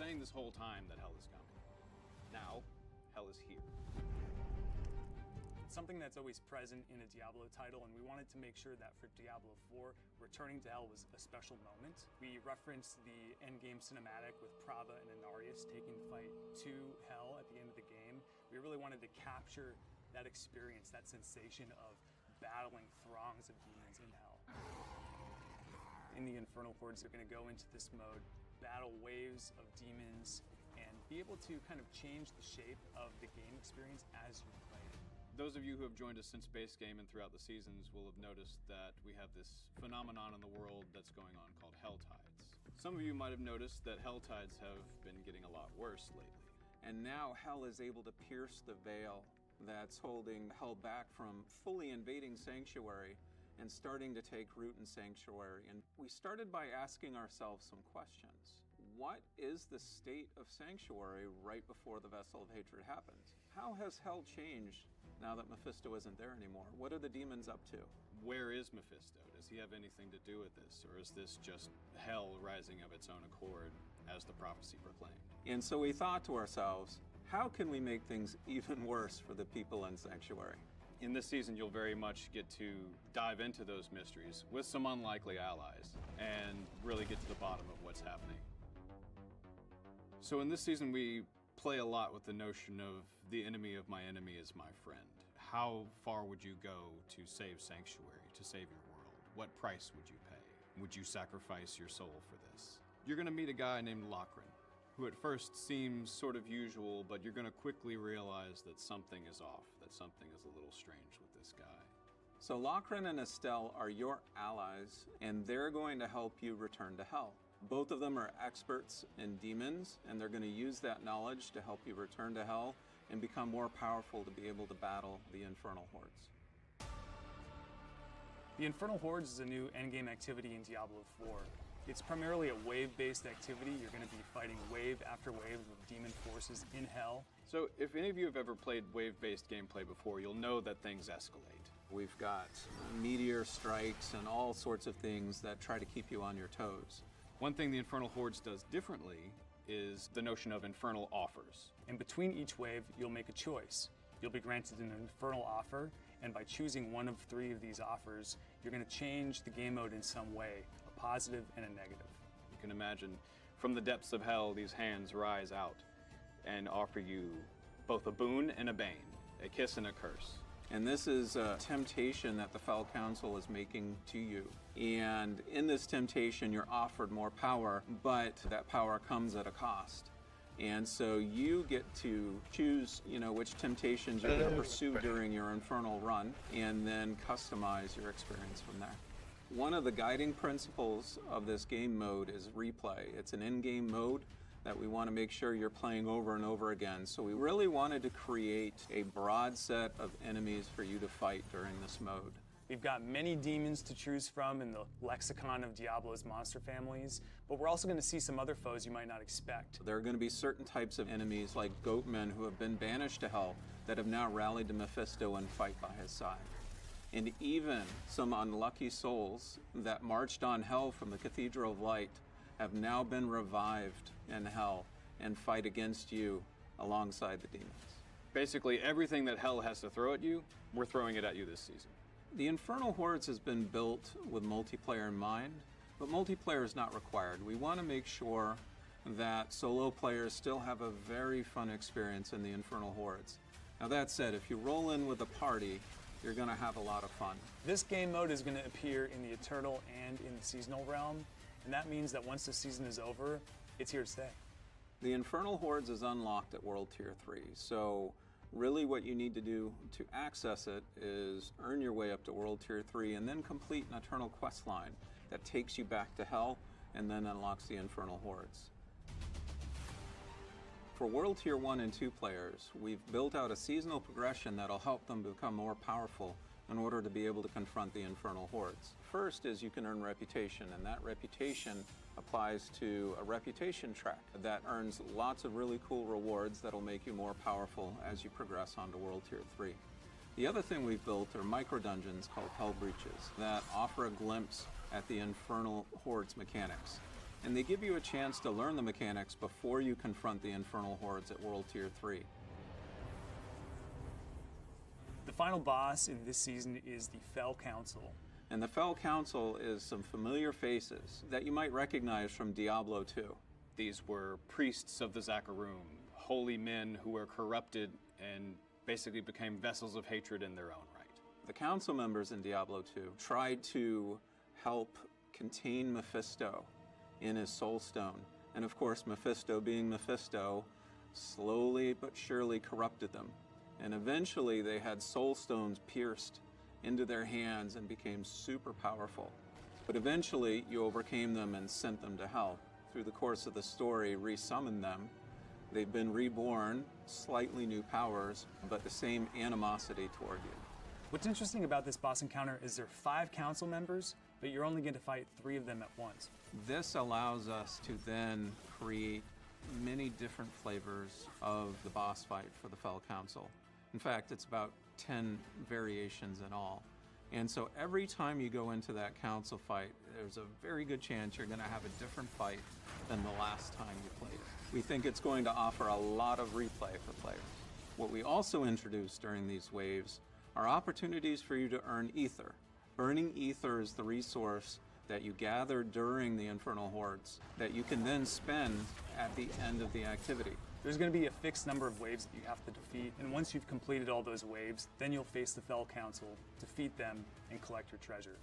saying this whole time that hell is coming. Now, hell is here. It's something that's always present in a Diablo title, and we wanted to make sure that for Diablo 4, returning to hell was a special moment. We referenced the endgame cinematic with Prava and Inarius taking the fight to hell at the end of the game. We really wanted to capture that experience, that sensation of battling throngs of demons in hell. In the Infernal Hordes, they're going to go into this mode, battle waves of demons, and be able to kind of change the shape of the game experience as you play it. Those of you who have joined us since base game and throughout the seasons will have noticed that we have this phenomenon in the world that's going on called hell tides. Some of you might have noticed that hell tides have been getting a lot worse lately. And now hell is able to pierce the veil that's holding hell back from fully invading Sanctuary and starting to take root in Sanctuary. And we started by asking ourselves some questions. What is the state of Sanctuary right before the Vessel of Hatred happens? How has hell changed now that Mephisto isn't there anymore? What are the demons up to? Where is Mephisto? Does he have anything to do with this? Or is this just hell rising of its own accord as the prophecy proclaimed? And so we thought to ourselves, how can we make things even worse for the people in Sanctuary? In this season, you'll very much get to dive into those mysteries with some unlikely allies and really get to the bottom of what's happening. So in this season, we play a lot with the notion of the enemy of my enemy is my friend. How far would you go to save Sanctuary, to save your world? What price would you pay? Would you sacrifice your soul for this? You're gonna meet a guy named Lochran, who at first seems sort of usual, but you're gonna quickly realize that something is off, that something is a little strange with this guy. So Lochran and Estelle are your allies, and they're going to help you return to hell. Both of them are experts in demons, and they're going to use that knowledge to help you return to hell and become more powerful to be able to battle the Infernal Hordes. The Infernal Hordes is a new endgame activity in Diablo 4. It's primarily a wave-based activity. You're going to be fighting wave after wave of demon forces in hell. So if any of you have ever played wave-based gameplay before, you'll know that things escalate. We've got meteor strikes and all sorts of things that try to keep you on your toes. One thing the Infernal Hordes does differently is the notion of infernal offers. And between each wave, you'll make a choice. You'll be granted an infernal offer, and by choosing one of 3 of these offers, you're going to change the game mode in some way, a positive and a negative. You can imagine from the depths of hell, these hands rise out and offer you both a boon and a bane, a kiss and a curse. And this is a temptation that the Foul Council is making to you. And in this temptation, you're offered more power, but that power comes at a cost. And so you get to choose, which temptations you're going to pursue during your infernal run, and then customize your experience from there. One of the guiding principles of this game mode is replay. It's an in-game mode that we want to make sure you're playing over and over again. So we really wanted to create a broad set of enemies for you to fight during this mode. We've got many demons to choose from in the lexicon of Diablo's monster families, but we're also going to see some other foes you might not expect. There are going to be certain types of enemies like goatmen who have been banished to hell that have now rallied to Mephisto and fight by his side. And even some unlucky souls that marched on hell from the Cathedral of Light have now been revived in hell and fight against you alongside the demons. Basically, everything that hell has to throw at you, we're throwing it at you this season. The Infernal Hordes has been built with multiplayer in mind, but multiplayer is not required. We want to make sure that solo players still have a very fun experience in the Infernal Hordes. Now that said, if you roll in with a party, you're going to have a lot of fun. This game mode is going to appear in the Eternal and in the Seasonal realm, and that means that once the season is over, it's here to stay. The Infernal Hordes is unlocked at World Tier 3, so really what you need to do to access it is earn your way up to World Tier 3 and then complete an Eternal quest line that takes you back to Hell and then unlocks the Infernal Hordes. For World Tier 1 and 2 players, we've built out a seasonal progression that'll help them become more powerful in order to be able to confront the Infernal Hordes. First is you can earn reputation, and that reputation applies to a reputation track that earns lots of really cool rewards that'll make you more powerful as you progress onto World Tier 3. The other thing we've built are micro-dungeons called Hell Breaches that offer a glimpse at the Infernal Hordes mechanics. and they give you a chance to learn the mechanics before you confront the Infernal Hordes at World Tier 3. The final boss in this season is the Fell Council. And the Fell Council is some familiar faces that you might recognize from Diablo 2. These were priests of the Zakarum, holy men who were corrupted and basically became vessels of hatred in their own right. The council members in Diablo 2 tried to help contain Mephisto in his soul stone. And of course, Mephisto being Mephisto, slowly but surely corrupted them. And eventually they had soul stones pierced into their hands and became super powerful. But eventually you overcame them and sent them to hell. Through the course of the story, resummoned them. They've been reborn, slightly new powers, but the same animosity toward you. What's interesting about this boss encounter is there are 5 council members, but you're only going to fight 3 of them at once. This allows us to then create many different flavors of the boss fight for the Fell Council. In fact, it's about 10 variations in all. And so every time you go into that council fight, there's a very good chance you're going to have a different fight than the last time you played it. We think it's going to offer a lot of replay for players. What we also introduced during these waves are opportunities for you to earn ether. Earning ether is the resource that you gather during the Infernal Hordes that you can then spend at the end of the activity. There's going to be a fixed number of waves that you have to defeat, and once you've completed all those waves, then you'll face the Fell Council, defeat them, and collect your treasure.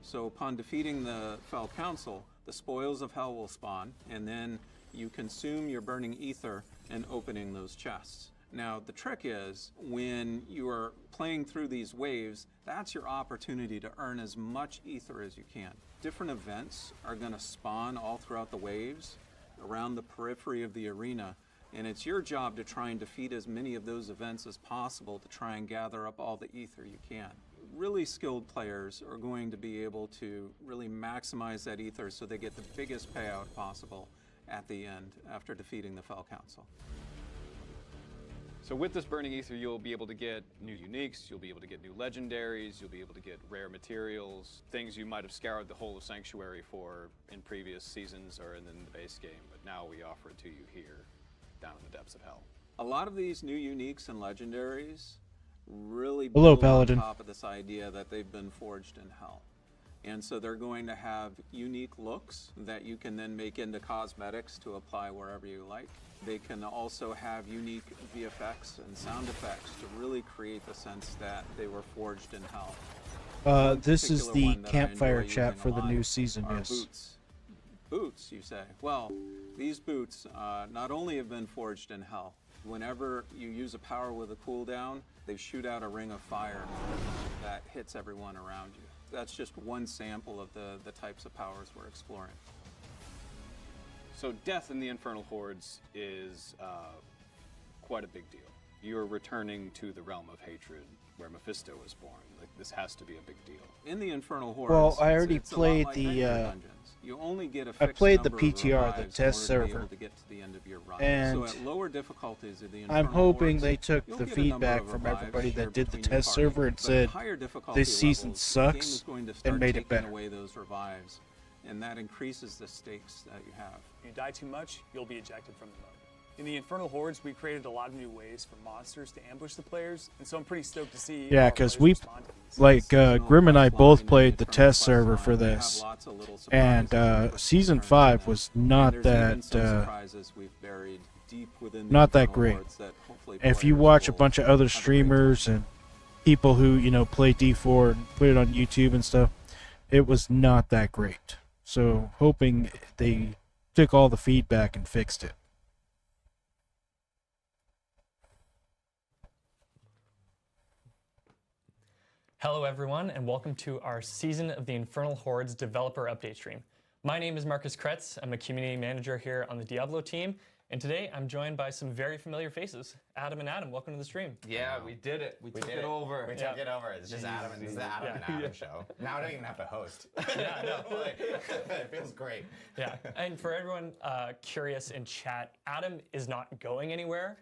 So upon defeating the Fell Council, the spoils of hell will spawn, and then you consume your burning ether and opening those chests. Now, the trick is, when you are playing through these waves, that's your opportunity to earn as much ether as you can. Different events are going to spawn all throughout the waves, around the periphery of the arena, and it's your job to try and defeat as many of those events as possible to try and gather up all the ether you can. Really skilled players are going to be able to really maximize that ether so they get the biggest payout possible at the end after defeating the Fell Council. So with this burning ether, you'll be able to get new uniques, you'll be able to get new legendaries, you'll be able to get rare materials, things you might have scoured the whole of Sanctuary for in previous seasons or in the base game, but now we offer it to you here, down in the depths of hell. A lot of these new uniques and legendaries really Hello, build on Paladin. top of this idea that they've been forged in hell. And so they're going to have unique looks that you can then make into cosmetics to apply wherever you like. They can also have unique VFX and sound effects to really create the sense that they were forged in hell. This is particular the one that I campfire enjoy chat using for a the lot new season, are yes. Boots. Boots, you say? Well, these boots not only have been forged in hell. Whenever you use a power with a cooldown, they shoot out a ring of fire that hits everyone around you. That's just one sample of the types of powers we're exploring. So death in the Infernal Hordes is quite a big deal. You're returning to the realm of hatred where Mephisto was born. Like, this has to be a big deal. In the Infernal Hordes, Well, I already it's a lot played like the, Nightmare Dungeons. You only get a I fixed played the number of PTR, the revives in test order to be server. able to get to the end of your run. And so at lower difficulties of the I'm Infernal hoping Hordes, they took you'll the get a number feedback of from revives everybody shared that did the between your test party. server and But said, higher difficulty this season levels, the game sucks, is going to and start made it taking better. away those revives, and that increases the stakes that you have. If you die too much, you'll be ejected from the mode. In the Infernal Hordes, we created a lot of new ways for monsters to ambush the players, and so I'm pretty stoked to see Yeah, how because players we, respond to these. like, Grim and I both played the Infernal test Quest server line, for they have this, lots of little and surprises that Season turn 5 into was them. not And there's even that, some surprises we've buried deep within the not that Infernal great. Hordes that hopefully If you players watch a will bunch of have other a great time. streamers and people who, you know, play D4 and put it on YouTube and stuff, it was not that great. So, hoping they took all the feedback and fixed it. Hello everyone, and welcome to our Season of the Infernal Hordes developer update stream. My name is Marcus Kretz. I'm a community manager here on the Diablo team, and today I'm joined by some very familiar faces. Adam and Adam, welcome to the stream. Yeah, we did it. We took did it over. We took it over. It's just Adam. It's the Adam and Adam show. Now I don't even have to host. Yeah, no. It feels great. Yeah, and for everyone curious in chat, Adam is not going anywhere.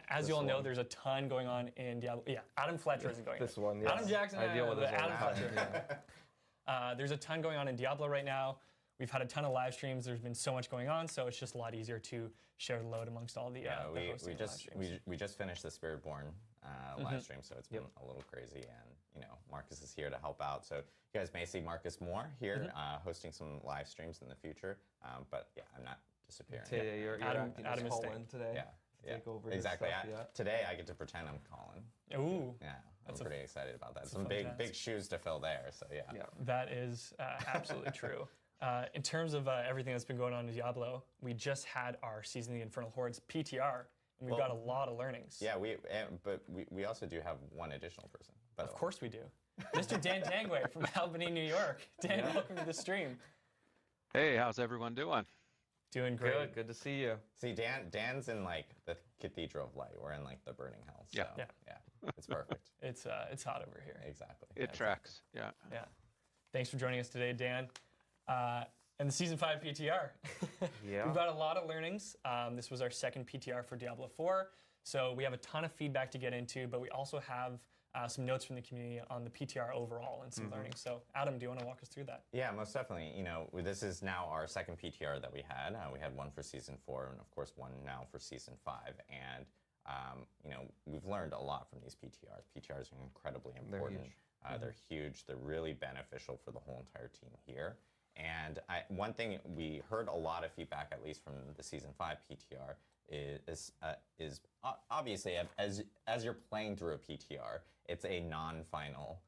As you all know, there's a ton going on in Diablo. Yeah, Adam Fletcher isn't going This anywhere. one, yes. Adam Jackson, I deal with but this all Adam the time. Fletcher. There's a ton going on in Diablo right now. We've had a ton of live streams. There's been so much going on, so it's just a lot easier to share the load amongst all the hosting of live streams. we just finished the Spiritborn live stream, so it's been a little crazy, and Marcus is here to help out. So you guys may see Marcus more here hosting some live streams in the future. But yeah, I'm not disappearing. Today you're acting as Colin today. Take over exactly. Stuff, Today I get to pretend I'm Colin. Ooh. Yeah, I'm pretty excited about that. Some big shoes to fill there. So yeah. That is absolutely true. In terms of everything that's been going on in Diablo, we just had our Season of the Infernal Hordes PTR, and we've got a lot of learnings. Yeah, but we also do have one additional person. Of course we do. Mr. Dan Tangway from Albany, New York. Dan, welcome to the stream. Hey, how's everyone doing? Doing great. Good to see you. See, Dan's in like the Cathedral of Light. We're in like the Burning Hell. So, Yeah. It's perfect. It's hot over here. Exactly. It tracks. Yeah. Yeah. Thanks for joining us today, Dan. And the Season 5 PTR. Yeah. We've got a lot of learnings. This was our second PTR for Diablo 4, so we have a ton of feedback to get into, but we also have some notes from the community on the PTR overall and some learnings. So, Adam, do you want to walk us through that? Yeah, most definitely. This is now our second PTR that we had. We had one for Season 4, and of course one now for Season 5. And we've learned a lot from these PTRs. PTRs are incredibly important. They're huge. They're really beneficial for the whole entire team here. And one thing we heard a lot of feedback, at least from the Season 5 PTR, is obviously as you're playing through a PTR, it's a non-final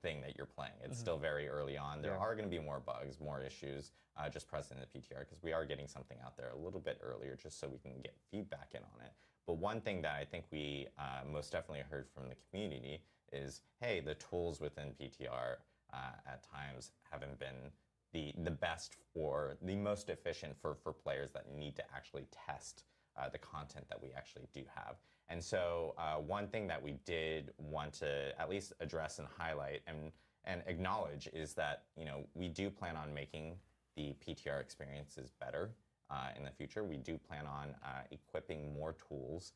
thing that you're playing. It's still very early on. There are going to be more bugs, more issues just present in the PTR, because we are getting something out there a little bit earlier just so we can get feedback in on it. But one thing that I think we most definitely heard from the community is, hey, the tools within PTR at times haven't been the best or the most efficient for players that need to actually test the content that we actually do have. And so one thing that we did want to at least address and highlight and acknowledge is that we do plan on making the PTR experiences better in the future. We do plan on equipping more tools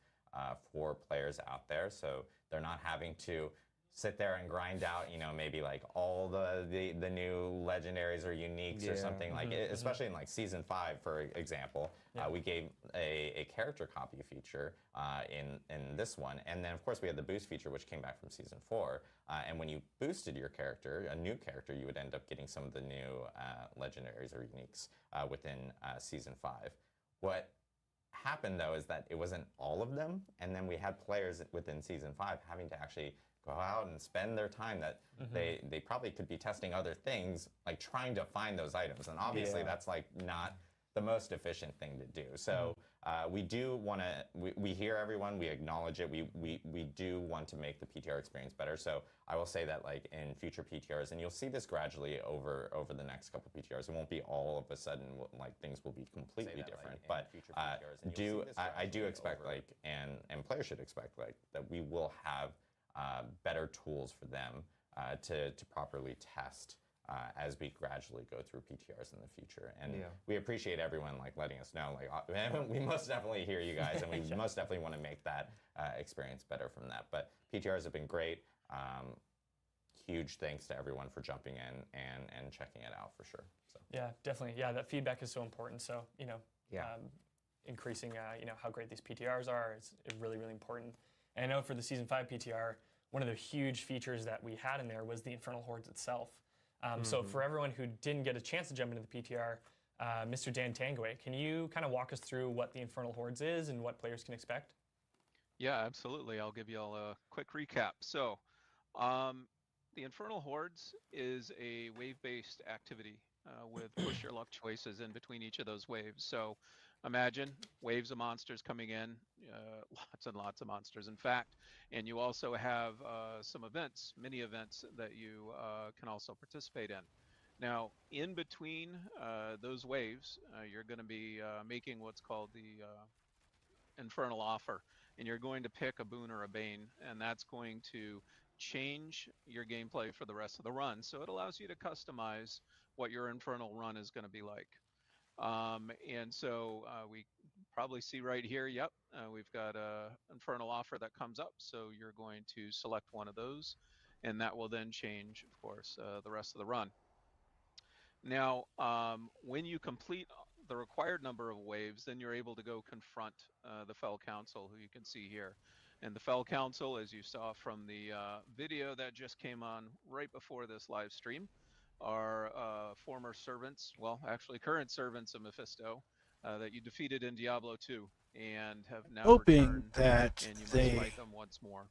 for players out there, so they're not having to sit there and grind out, maybe like all the new legendaries or uniques or something like it, especially in like Season 5, for example. We gave a character copy feature in this one, and then of course we had the boost feature which came back from Season 4. And when you boosted your character, a new character, you would end up getting some of the new legendaries or uniques within Season 5. What happened though is that it wasn't all of them, and then we had players within Season 5 having to actually go out and spend their time that they probably could be testing other things, like trying to find those items. And obviously that's like not the most efficient thing to do. So we do want to, we hear everyone, we acknowledge it, we do want to make the PTR experience better. So I will say that like in future PTRs, and you'll see this gradually over the next couple PTRs, it won't be all of a sudden like things will be completely different. But I do expect like, and players should expect like that we will have better tools for them to properly test as we gradually go through PTRs in the future. And we appreciate everyone like letting us know, like we most definitely hear you guys, and we most definitely want to make that experience better from that. But PTRs have been great. Huge thanks to everyone for jumping in and checking it out for sure. So yeah, definitely. Yeah, that feedback is so important. So increasing how great these PTRs are is really, really important. And I know for the Season 5 PTR, one of the huge features that we had in there was the Infernal Hordes itself. So for everyone who didn't get a chance to jump into the PTR, Mr. Dan Tangway, can you kind of walk us through what the Infernal Hordes is and what players can expect? Yeah, absolutely. I'll give you all a quick recap. So the Infernal Hordes is a wave-based activity with push your luck choices in between each of those waves. So imagine waves of monsters coming in, lots and lots of monsters, in fact. And you also have some events, mini events that you can also participate in. Now, in between those waves, you're going to be making what's called the Infernal Offer. And you're going to pick a boon or a bane, and that's going to change your gameplay for the rest of the run. So it allows you to customize what your Infernal run is going to be like. And so we probably see right here, we've got an Infernal Offer that comes up. So you're going to select one of those, and that will then change, of course, the rest of the run. Now, when you complete the required number of waves, then you're able to go confront the Fell Council, who you can see here. And the Fell Council, as you saw from the video that just came on right before this live stream, are former servants, well, actually current servants of Mephisto that you defeated in Diablo 2 and have now Hoping returned, that and you must they fight them once more.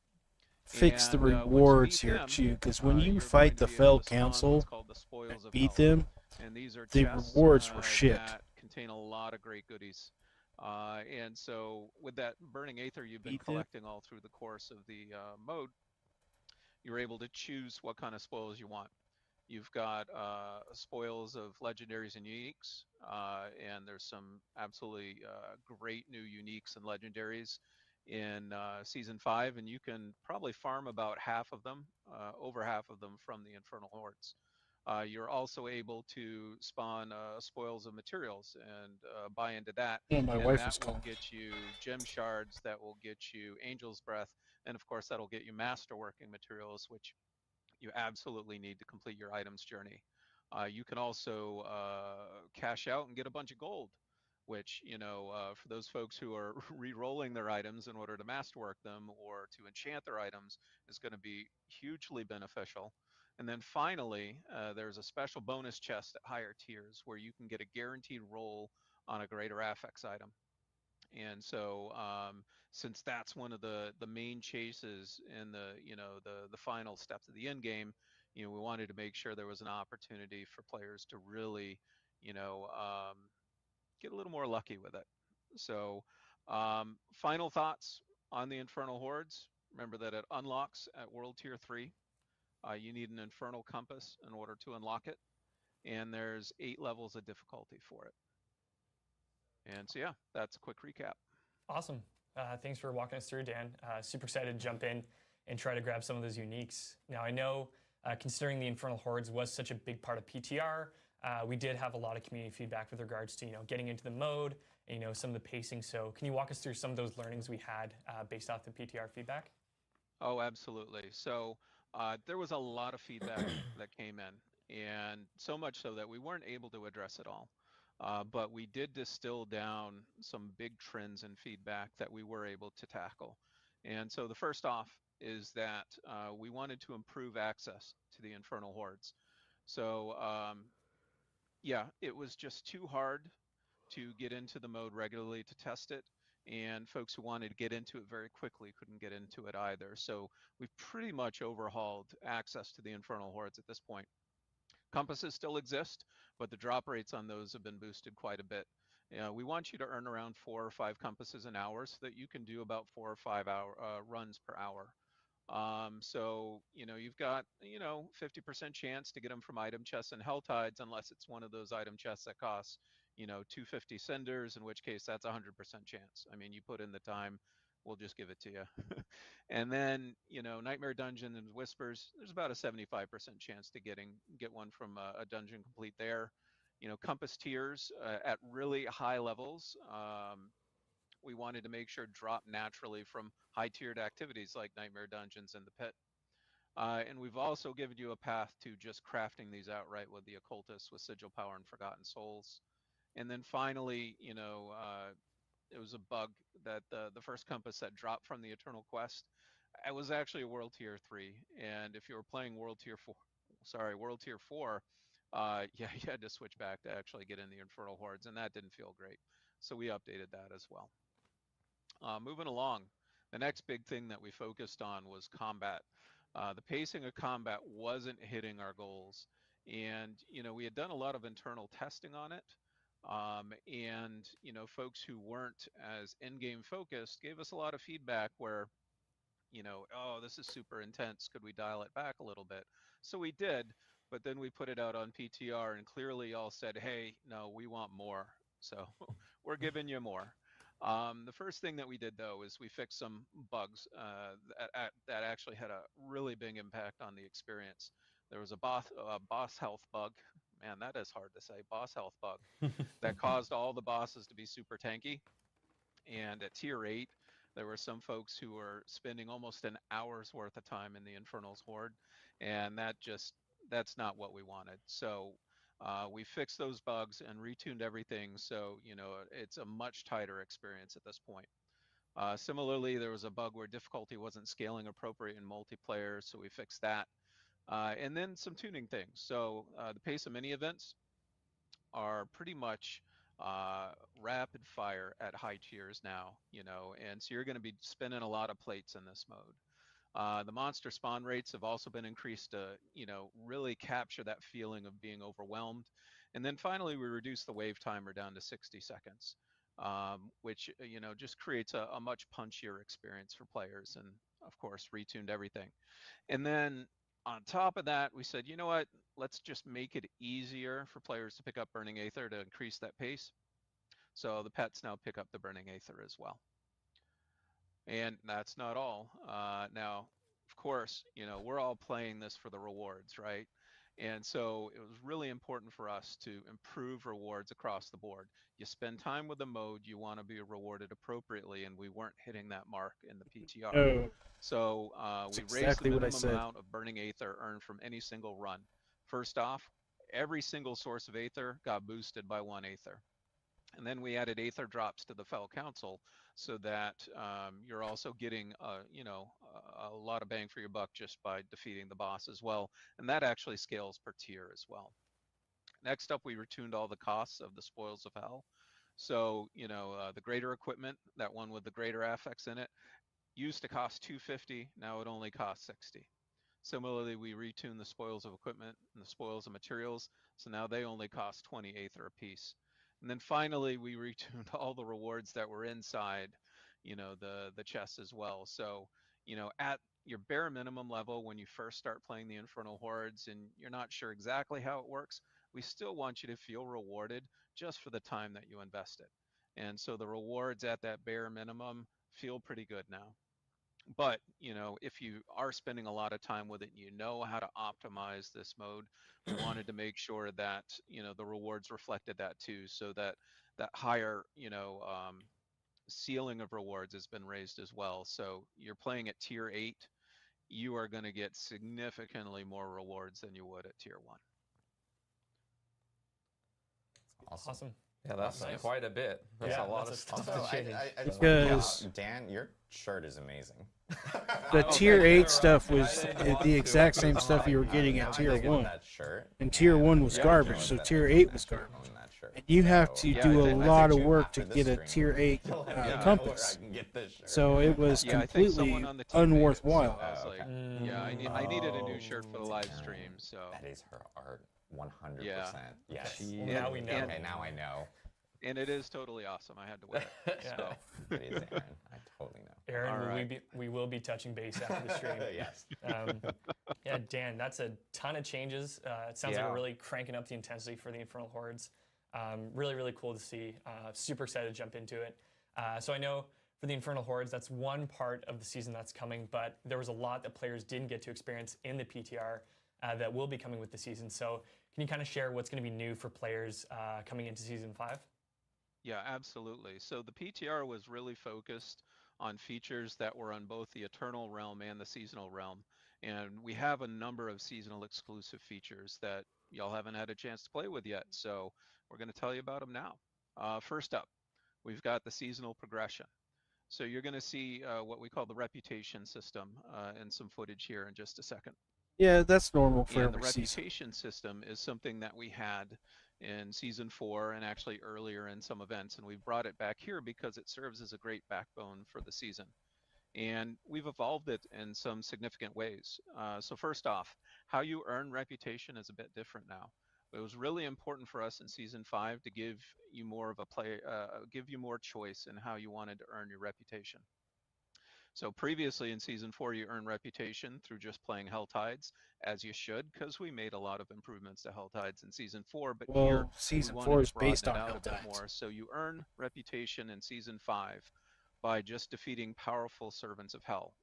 fix the And once you rewards beat here them, too, because when you you're fight going to the be able Fell to spawn what's Council called the and Spoils of beat Hell. them, And these are the chests rewards were shit. that contain a lot of great goodies. And so with that burning aether you've been Beat them. collecting all through the course of the mode, you're able to choose what kind of spoils you want. You've got spoils of legendaries and uniques, and there's some absolutely great new uniques and legendaries in Season 5, and you can probably farm about half of them, over half of them from the Infernal Hordes. You're also able to spawn spoils of materials and buy into that, Yeah, my and wife that was will calling. get you gem shards, that will get you Angel's Breath, and of course that'll get you masterworking materials, which you absolutely need to complete your items journey. You can also cash out and get a bunch of gold, which, for those folks who are re-rolling their items in order to masterwork them or to enchant their items, is going to be hugely beneficial. And then finally, there's a special bonus chest at higher tiers where you can get a guaranteed roll on a greater affix item. And so, since that's one of the main chases in the final steps of the end game, we wanted to make sure there was an opportunity for players to really, get a little more lucky with it. So, final thoughts on the Infernal Hordes. Remember that it unlocks at World Tier 3. You need an Infernal Compass in order to unlock it, and there's 8 levels of difficulty for it. And so, yeah, that's a quick recap. Awesome. Thanks for walking us through, Dan. Super excited to jump in and try to grab some of those uniques. Now, I know considering the Infernal Hordes was such a big part of PTR, we did have a lot of community feedback with regards to getting into the mode and some of the pacing. So can you walk us through some of those learnings we had based off the PTR feedback? Oh, absolutely. So there was a lot of feedback that came in, and so much so that we weren't able to address it all. But we did distill down some big trends and feedback that we were able to tackle. And so the first off is that we wanted to improve access to the Infernal Hordes. So yeah, it was just too hard to get into the mode regularly to test it, and folks who wanted to get into it very quickly couldn't get into it either. So we've pretty much overhauled access to the Infernal Hordes at this point. Compasses still exist, but the drop rates on those have been boosted quite a bit. We want you to earn around 4 or 5 compasses an hour so that you can do about 4 or 5 hour runs per hour. So, you've got, 50% chance to get them from item chests and hell tides, unless it's one of those item chests that costs, 250 cinders, in which case that's 100% chance. I mean, you put in the time, we'll just give it to you. And then, Nightmare Dungeon and Whispers, there's about a 75% chance to get one from a dungeon complete there. Compass tiers at really high levels. We wanted to make sure drop naturally from high-tiered activities like Nightmare Dungeons and the Pit. And we've also given you a path to just crafting these outright with the Occultist, with Sigil Power and Forgotten Souls. And then finally, it was a bug that the first compass that dropped from the Eternal Quest, it was actually a World Tier 3. And if you were playing World Tier 4, yeah, you had to switch back to actually get in the Infernal Hordes, and that didn't feel great. So we updated that as well. Moving along, the next big thing that we focused on was combat. The pacing of combat wasn't hitting our goals. And, we had done a lot of internal testing on it. And, folks who weren't as in-game focused gave us a lot of feedback where, oh, this is super intense. Could we dial it back a little bit? So we did, but then we put it out on PTR and clearly all said, hey, no, we want more. So we're giving you more. The first thing that we did, though, is we fixed some bugs that actually had a really big impact on the experience. There was a boss health bug. Man, that is hard to say. Boss health bug that caused all the bosses to be super tanky. And at tier 8, there were some folks who were spending almost an hour's worth of time in the Infernal's Horde, and that's not what we wanted. So We fixed those bugs and retuned everything, so it's a much tighter experience at this point. Similarly, there was a bug where difficulty wasn't scaling appropriate in multiplayer, so we fixed that. And then some tuning things. So the pace of mini events are pretty much rapid fire at high tiers now, and so you're going to be spinning a lot of plates in this mode. The monster spawn rates have also been increased to, really capture that feeling of being overwhelmed. And then finally, we reduced the wave timer down to 60 seconds, which, just creates a much punchier experience for players, and of course, retuned everything. And then on top of that, we said, you know what, let's just make it easier for players to pick up Burning Aether to increase that pace. So the pets now pick up the Burning Aether as well. And that's not all. Now, of course, we're all playing this for the rewards, right? And so it was really important for us to improve rewards across the board. You spend time with the mode, you want to be rewarded appropriately, and we weren't hitting that mark in the PTR. Oh, So we raised exactly the what I minimum said. amount of Burning Aether earned from any single run. First off, every single source of Aether got boosted by 1 Aether. And then we added Aether drops to the Fell Council, so that you're also getting, a lot of bang for your buck just by defeating the boss as well. And that actually scales per tier as well. Next up, we retuned all the costs of the Spoils of Hell. So, the greater equipment, that one with the greater affects in it, used to cost 250, now it only costs 60. Similarly, we retuned the spoils of equipment and the spoils of materials, so now they only cost 20 Aether a piece. And then finally, we retuned all the rewards that were inside, the chests as well. So, at your bare minimum level, when you first start playing the Infernal Hordes and you're not sure exactly how it works, we still want you to feel rewarded just for the time that you invested. And so the rewards at that bare minimum feel pretty good now. But, if you are spending a lot of time with it and you know how to optimize this mode, we wanted to make sure that, the rewards reflected that too, so that that higher, ceiling of rewards has been raised as well. So you're playing at tier 8, you are going to get significantly more rewards than you would at tier 1. Awesome. Yeah, that's Nice. quite a bit. That's Yeah, a lot that's of stuff Also, to change. I just want to Because- point out, Dan, your shirt is amazing. The Oh, tier thank 8 you. stuff was I didn't want the to. exact I same was stuff you were like, getting Now at I tier get 1. that shirt, And tier 1 was Yeah, garbage, knowing so that tier I 8 own was that garbage. shirt. And you have So, to Yeah, do I a think- lot I of think work after to this get a stream, tier 8 I'll let you know compass. where I can get this shirt. So it was Yeah, I think someone completely on the team made it, so unworthwhile. I was like, Okay. yeah, I needed a new shirt for the live Darn. stream, so. That is her art, 100%. Yeah. Yes. Well, now we know. Okay, now I know. And it is totally awesome. I had to wear it. Yeah. So. It is Aaron. I totally know. Aaron, All right. we will be touching base after the stream. Yes. Yeah, Dan, that's a ton of changes. It sounds like Yeah. we're really cranking up the intensity for the Infernal Hordes. Really, really cool to see. Super excited to jump into it. So I know for the Infernal Hordes, that's one part of the season that's coming, but there was a lot that players didn't get to experience in the PTR that will be coming with the season. So can you kind of share what's going to be new for players coming into Season 5? Yeah, absolutely. So the PTR was really focused on features that were on both the Eternal Realm and the Seasonal Realm. And we have a number of seasonal exclusive features that y'all haven't had a chance to play with yet. So we're going to tell you about them now. First up, we've got the seasonal progression. So you're going to see what we call the reputation system and some footage here in just a second. Yeah, that's normal for And the every season. reputation system is something that we had in Season 4 and actually earlier in some events, and we've brought it back here because it serves as a great backbone for the season. And we've evolved it in some significant ways. So first off, how you earn reputation is a bit different now. It was really important for us in Season 5 to give you more of a give you more choice in how you wanted to earn your reputation. So previously in Season 4, you earn reputation through just playing Hell Tides, as you should, because we made a lot of improvements to Hell Tides in Season 4. But here, Well, Season we 4 wanted is to broaden based it on out Hell a bit Tides. more. So you earn reputation in Season 5 by just defeating powerful servants of Hell,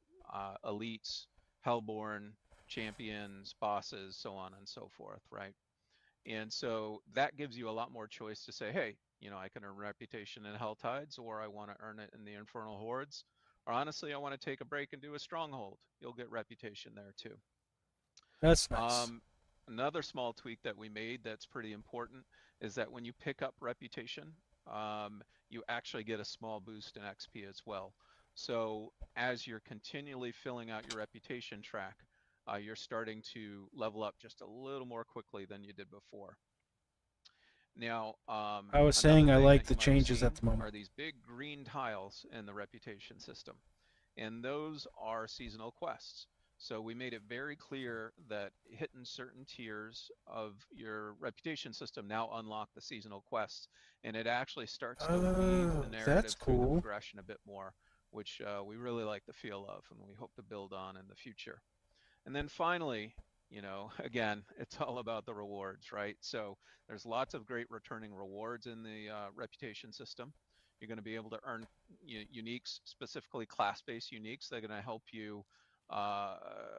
elites, Hellborn, champions, bosses, so on and so forth, right? And so that gives you a lot more choice to say, hey, I can earn reputation in Hell Tides, or I want to earn it in the Infernal Hordes, or honestly, I want to take a break and do a Stronghold. You'll get reputation there too. That's nice. Another small tweak that we made that's pretty important is that when you pick up reputation, you actually get a small boost in XP as well. So as you're continually filling out your reputation track, you're starting to level up just a little more quickly than you did before. Now, I was another saying I thing like that the you might have changes seen at the moment. are these big green tiles in the reputation system, and those are seasonal quests. So we made it very clear that hitting certain tiers of your reputation system now unlock the seasonal quests, and it actually starts to weave the That's narrative through the cool. progression a bit more, which we really like the feel of, and we hope to build on in the future. And then finally, again, it's all about the rewards, right? So there's lots of great returning rewards in the reputation system. You're going to be able to earn uniques, specifically class-based uniques. They're going to help you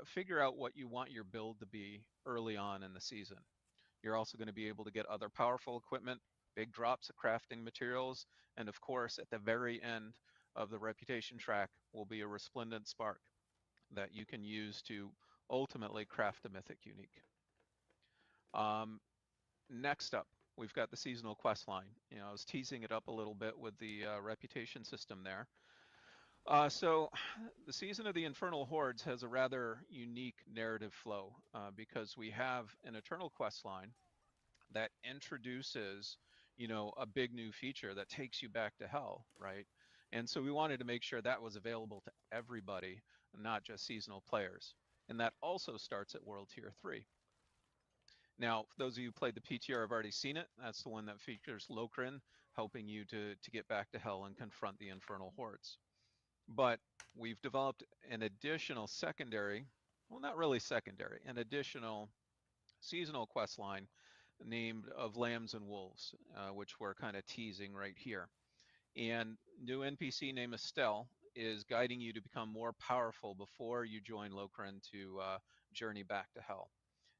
figure out what you want your build to be early on in the season. You're also going to be able to get other powerful equipment, big drops of crafting materials, and of course, at the very end of the reputation track will be a resplendent spark that you can use to ultimately craft a mythic unique. Next up, we've got the seasonal quest line. I was teasing it up a little bit with the reputation system there. So the Season of the Infernal Hordes has a rather unique narrative flow because we have an Eternal quest line that introduces, a big new feature that takes you back to hell, right? And so we wanted to make sure that was available to everybody, not just seasonal players. And that also starts at World Tier 3. Now, for those of you who played the PTR have already seen it. That's the one that features Lokrin helping you to get back to hell and confront the Infernal Hordes. But we've developed an additional secondary, well, not really secondary, an additional seasonal quest line named of Lambs and Wolves, which we're kind of teasing right here. And new NPC named Estelle is guiding you to become more powerful before you join Lokrin to journey back to hell.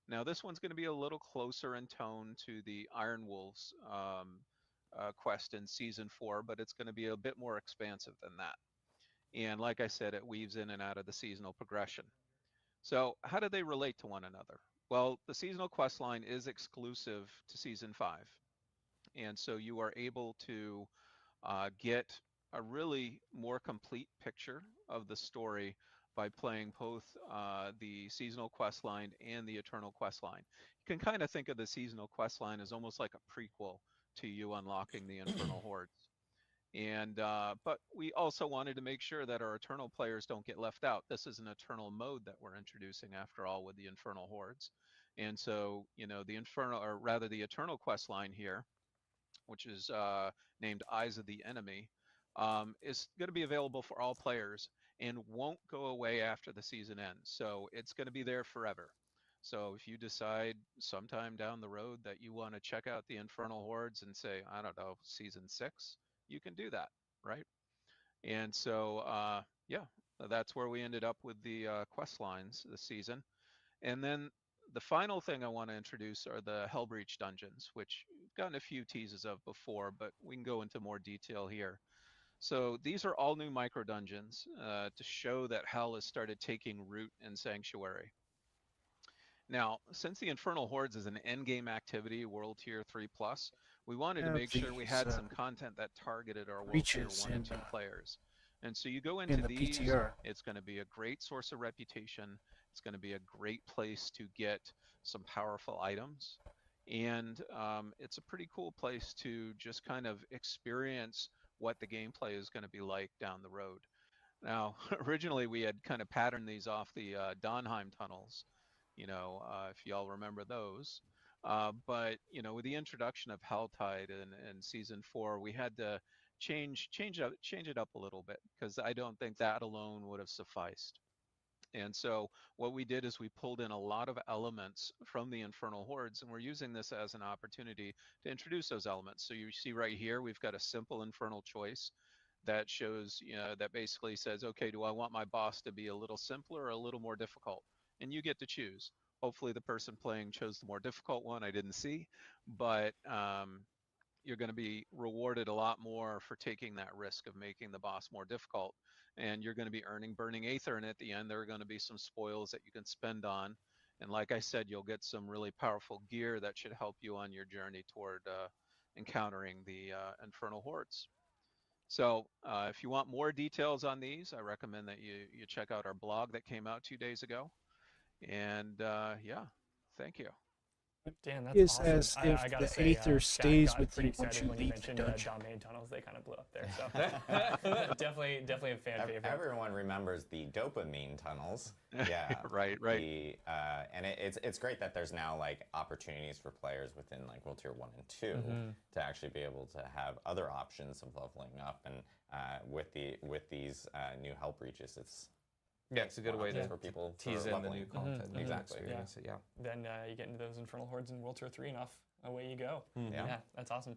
Now, this one's going to be a little closer in tone to the Iron Wolves quest in Season 4, but it's going to be a bit more expansive than that. And like I said, it weaves in and out of the seasonal progression. So how do they relate to one another? Well, the seasonal quest line is exclusive to Season 5. And so you are able to get a really more complete picture of the story by playing both the seasonal quest line and the eternal quest line. You can kind of think of the seasonal quest line as almost like a prequel to you unlocking the Infernal Hordes. And but we also wanted to make sure that our Eternal players don't get left out. This is an Eternal mode that we're introducing after all with the Infernal Hordes. And so, the Infernal, or rather the Eternal quest line here, which is named Eyes of the Enemy, is going to be available for all players and won't go away after the season ends. So it's going to be there forever. So if you decide sometime down the road that you want to check out the Infernal Hordes and say, I don't know, season 6, you can do that, right? And so, yeah, that's where we ended up with the quest lines this season. And then the final thing I want to introduce are the Hellbreach dungeons, which we've gotten a few teases of before, but we can go into more detail here. So these are all new micro dungeons to show that Hell has started taking root in Sanctuary. Now, since the Infernal Hordes is an endgame activity, World Tier 3+, we wanted to make sure we had some content that targeted our World Tier 1 and 2 players. And so you go into these, PTR. It's going to be a great source of reputation. It's going to be a great place to get some powerful items. And it's a pretty cool place to just kind of experience what the gameplay is going to be like down the road. Now, originally we had kind of patterned these off the Donheim tunnels, if y'all remember those. But with the introduction of Helltide in Season 4, we had to change it up a little bit because I don't think that alone would have sufficed. And so what we did is we pulled in a lot of elements from the Infernal Hordes, and we're using this as an opportunity to introduce those elements. So you see right here, we've got a simple Infernal choice that shows, that basically says, okay, do I want my boss to be a little simpler or a little more difficult? And you get to choose. Hopefully the person playing chose the more difficult one. I didn't see, but you're going to be rewarded a lot more for taking that risk of making the boss more difficult. And you're going to be earning Burning Aether, and at the end there are going to be some spoils that you can spend on. And like I said, you'll get some really powerful gear that should help you on your journey toward encountering the Infernal Hordes. So if you want more details on these, I recommend that you check out our blog that came out 2 days ago. And yeah, thank you. Dan, that's Is awesome. as if I gotta the say, Aether Shaq stays got with pretty you once excited you when you leave the mentioned dungeon. domain tunnels. They kind of blew up there. So definitely a fan favorite. Everyone remembers the dopamine tunnels. Yeah, right. And it's great that there's now like opportunities for players within like World Tier 1 and 2 to actually be able to have other options of leveling up. And with these new help breaches, it's a good way to for people tease for in the leveling. new content. and Exactly. experience it, yeah. Then you get into those Infernal Hordes in World Tour 3 and away you go. Yeah. That's awesome.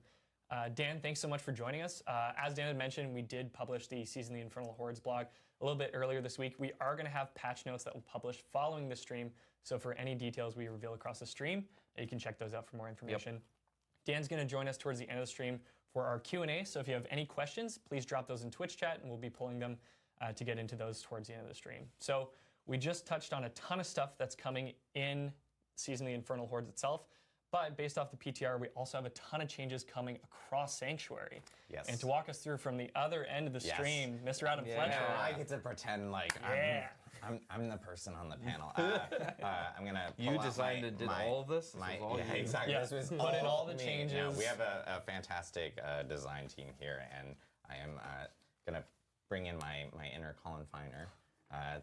Dan, thanks so much for joining us. As Dan had mentioned, we did publish the Season of the Infernal Hordes blog a little bit earlier this week. We are going to have patch notes that will publish following the stream. So for any details we reveal across the stream, you can check those out for more information. Dan's going to join us towards the end of the stream for our Q&A. So if you have any questions, please drop those in Twitch chat, and we'll be pulling them to get into those towards the end of the stream. So we just touched on a ton of stuff that's coming in Season of the Infernal Hordes itself, but based off the PTR, we also have a ton of changes coming across Sanctuary. Yes. And to walk us through from the other end of the stream, Mr. Adam Fletcher. I get to pretend like I'm the person on the panel. I'm gonna. You designed and did all of this? Exactly. Yeah, This was put in all the me. changes. Yeah, we have a fantastic design team here, and I am gonna bring in my inner Colin Finer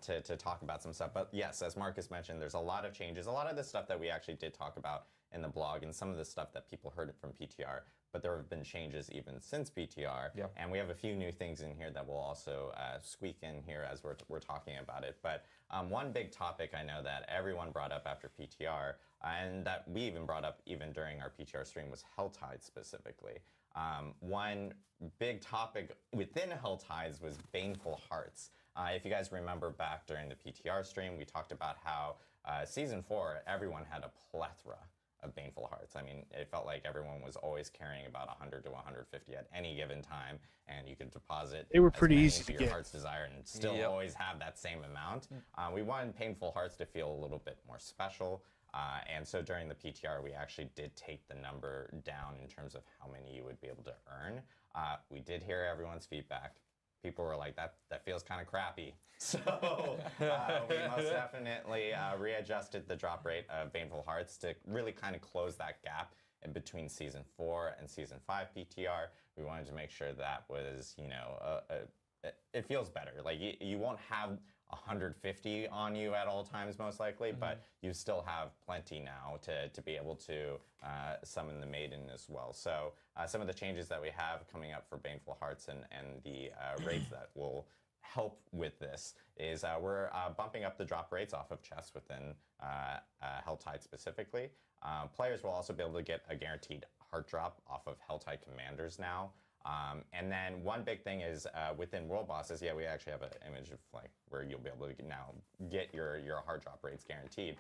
to talk about some stuff. But yes, as Marcus mentioned, there's a lot of changes. A lot of the stuff that we actually did talk about in the blog, and some of the stuff that people heard from PTR. But there have been changes even since PTR, and we have a few new things in here that will also squeak in here as we're talking about it. But one big topic I know that everyone brought up after PTR, and that we even brought up even during our PTR stream, was Helltide specifically. One big topic within Helltides was Baneful Hearts. If you guys remember back during the PTR stream, we talked about how Season 4, everyone had a plethora of Baneful Hearts. I mean, it felt like everyone was always carrying about 100 to 150 at any given time, and you could deposit They were as pretty many easy to to your get. heart's desire and still always have that same amount. We wanted Painful Hearts to feel a little bit more special, and so during the PTR, we actually did take the number down in terms of how many you would be able to earn. We did hear everyone's feedback. People were like, that feels kind of crappy. So we most definitely readjusted the drop rate of Baneful Hearts to really kind of close that gap in between Season 4 and Season 5 PTR. We wanted to make sure that was, it feels better. Like you won't have 150 on you at all times, most likely, but you still have plenty now to be able to summon the Maiden as well. So some of the changes that we have coming up for Baneful Hearts and the raids that will help with this is we're bumping up the drop rates off of chests within Helltide specifically. Players will also be able to get a guaranteed heart drop off of Helltide commanders now. And then one big thing is within world bosses, we actually have an image of like where you'll be able to now get your hard drop rates guaranteed,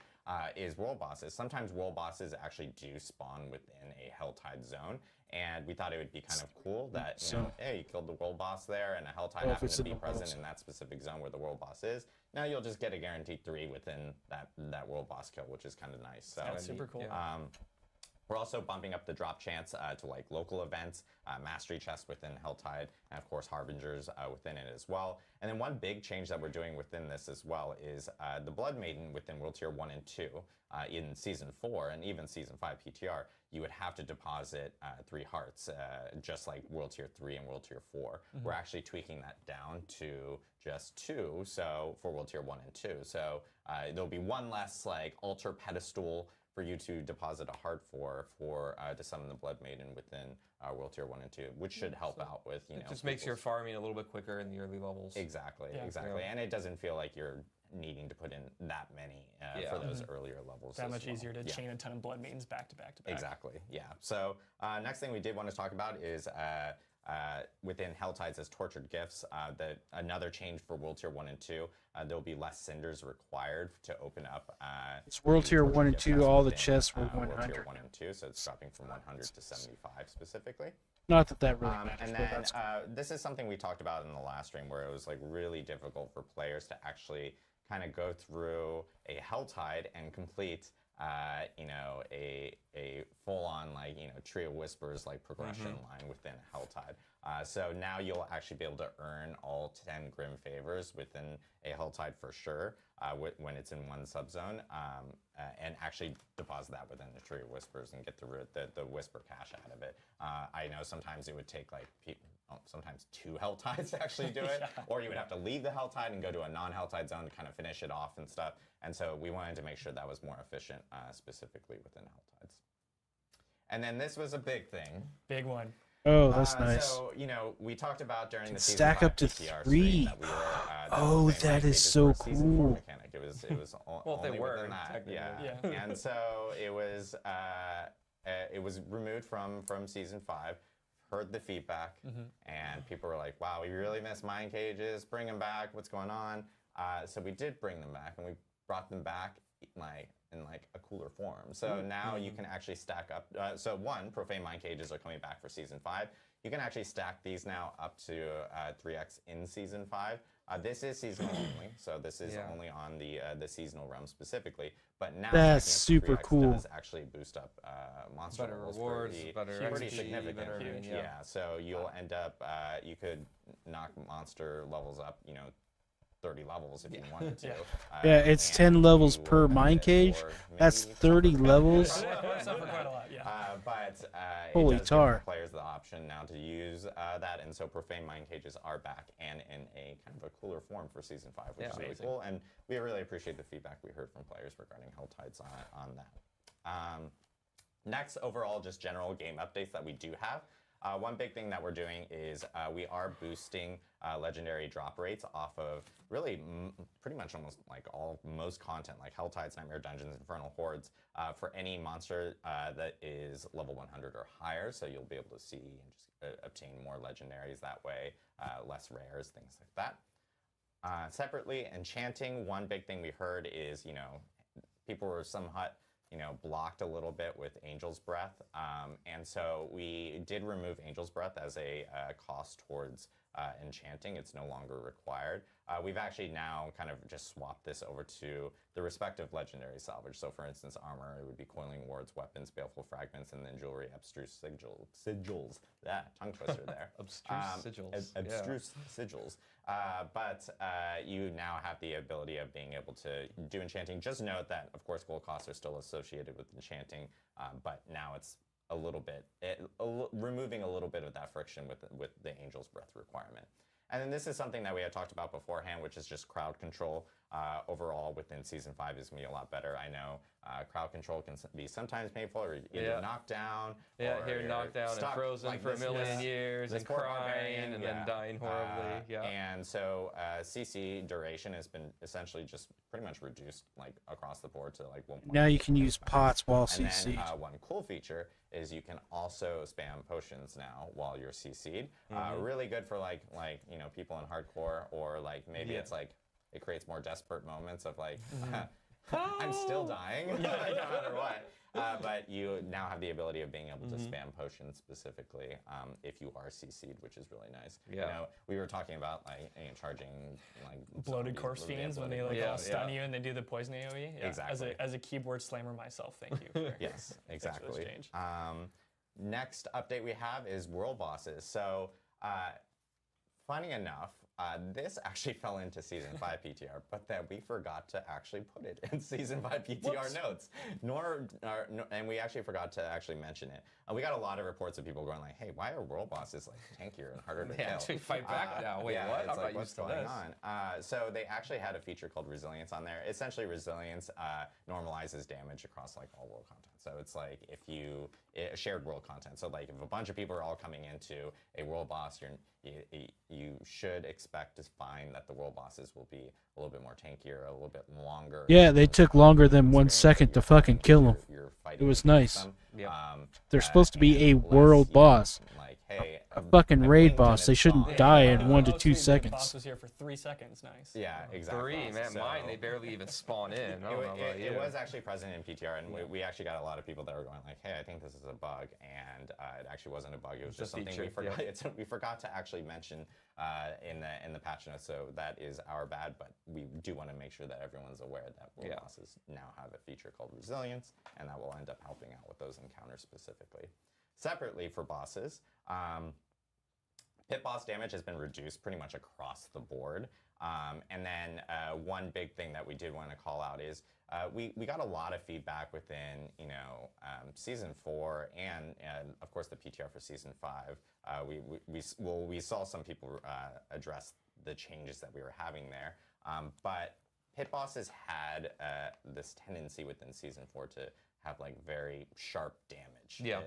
is world bosses. Sometimes world bosses actually do spawn within a Helltide zone, and we thought it would be kind of cool that, hey, you killed the world boss there, and a Helltide happened to be present in that specific zone where the world boss is. Now you'll just get a guaranteed 3 within that world boss kill, which is kind of nice. So That's super cool. We're also bumping up the drop chance to like local events, mastery chests within Helltide, and of course Harbingers within it as well. And then one big change that we're doing within this as well is the Blood Maiden within World Tier 1 and 2 in Season 4 and even Season 5 PTR, you would have to deposit 3 hearts, just like World Tier 3 and World Tier 4. We're actually tweaking that down to just 2, so for World Tier 1 and 2. So there'll be one less like altar pedestal for you to deposit a heart for to summon the Blood Maiden within World Tier 1 and 2, which should help out with, It just makes your farming a little bit quicker in the early levels. Exactly. And it doesn't feel like you're needing to put in that many for those earlier levels. That much easier to chain a ton of Blood Maidens back to back to back. Exactly, yeah. So next thing we did want to talk about is within Helltides as Tortured Gifts, another change for World Tier 1 and 2, there'll be less cinders required to open up. It's World Tier 1 and 2, all the chests were World Tier 100. 1 and 2, so it's dropping from 100 to 75 specifically. Not that really matters, And but then that's cool. this is something we talked about in the last stream where it was like really difficult for players to actually kind of go through a Helltide and complete a full-on Tree of Whispers progression line within Helltide. So now you'll actually be able to earn all 10 Grim Favors within a Helltide for sure when it's in one subzone, and actually deposit that within the Tree of Whispers and get the Whisper cache out of it. I know sometimes it would take sometimes 2 Helltides to actually do it, or you would have to leave the Helltide and go to a non-Helltide zone to kind of finish it off and stuff. And so we wanted to make sure that was more efficient, specifically within Helltides. And then this was a big thing. Big one. Oh, that's nice. So, we talked about during the season stack 5 up to PTR 3. stream that we were, Oh, that that is so cool. Mechanic. It was Well, only they were, within that. technically. Yeah. And so it was removed from season 5. Heard the feedback, and people were like, "Wow, we really miss mine cages. Bring them back. What's going on?" So we did bring them back, and we brought them back in a cooler form. So now you can actually stack up. So one, profane mine cages are coming back for season 5. You can actually stack these now up to 3x in season 5. This is seasonal only, so this is only on the seasonal realm specifically. But now that's stacking up to super 3x cool. does actually boost up monster Better levels rewards, better pretty XP, significant. better everything, Yeah, so you'll end up you could knock monster levels up, 30 levels if you wanted to. Yeah, it's and 10 levels you per will mine end it cage. for That's maybe 30 levels. That's up for quite a lot, yeah. But Holy it does tar. give players the option now to use that, and so profane mine cages are back and in a kind of a cooler form for season 5, which is really cool. And we really appreciate the feedback we heard from players regarding Helltides on that. Next, overall, just general game updates that we do have. One big thing that we're doing is we are boosting legendary drop rates off of really pretty much almost most content, like Helltides, Nightmare Dungeons, Infernal Hordes, for any monster that is level 100 or higher. So you'll be able to see and just obtain more legendaries that way, less rares, things like that. Separately, enchanting, one big thing we heard is, people were somewhat blocked a little bit with Angel's Breath. And so we did remove Angel's Breath as a cost towards enchanting. It's no longer required. We've actually now kind of just swapped this over to the respective legendary salvage. So for instance, armor, it would be Coiling Wards, weapons, Baleful Fragments, and then jewelry, Abstruse Sigils. Tongue twister there. Abstruse Sigils. Abstruse Sigils. But you now have the ability of being able to do enchanting. Just note that, of course, gold costs are still associated with enchanting, but now it's a little bit, removing a little bit of that friction with the Angel's Breath requirement. And then this is something that we had talked about beforehand, which is just crowd control. Overall, within Season 5 is going to be a lot better. I know crowd control can be sometimes painful, or either knocked down, or here knocked down stuck, and frozen for a million years, this and poor crying, barbarian, and then dying horribly. And so CC duration has been essentially just pretty much reduced across the board to 1.5. Now you can use pots while And CC'd. then one cool feature is you can also spam potions now while you're CC'd. Really good for people in hardcore, or maybe it's it creates more desperate moments of I'm still dying, no matter what. But you now have the ability of being able to spam potions specifically if you are CC'd, which is really nice. Yeah. We were talking about charging Bloated zombies, corpse fiends when they all stun you and they do the poison AoE. Yeah. Exactly. As a keyboard slammer myself, thank you. For Yes, exactly. change. Next update we have is world bosses. So, funny enough, this actually fell into Season 5 PTR, but then we forgot to actually put it in Season 5 PTR notes. And we actually forgot to actually mention it. We got a lot of reports of people going hey, why are world bosses tankier and harder to kill? They actually fight back now. Wait, what? It's I'm not what's used to going this. on? So they actually had a feature called Resilience on there. Essentially, Resilience normalizes damage across all world content. So it's if you shared world content. So if a bunch of people are all coming into a world boss, you should expect to find that the world bosses will be a little bit more tankier, a little bit longer. Yeah, they took longer than 1 second to fucking kill them. It was nice. Them. They're supposed to be a world boss. Hey, a fucking I raid blinked and boss. They it's shouldn't gone. die in Oh, 1 to sweet, 2 the seconds. boss was here for 3 seconds. Nice. Yeah, exactly. 3, man, So- mine, they barely even spawn in. I don't know about It you. was actually present in PTR, and we actually got a lot of people that were going like, "Hey, I think this is a bug," and it actually wasn't a bug. It was It's a just something we feature, forgot. yeah. We forgot to actually mention in the patch notes, so that is our bad. But we do want to make sure that everyone's aware that world Yeah. bosses now have a feature called resilience, and that will end up helping out with those encounters specifically. Separately for bosses. Pit boss damage has been reduced pretty much across the board. And then one big thing that we did want to call out is we got a lot of feedback within season 4 and of course the PTR for season 5. We saw some people address the changes that we were having there, but pit bosses had this tendency within season 4 to have like very sharp damage. Yeah.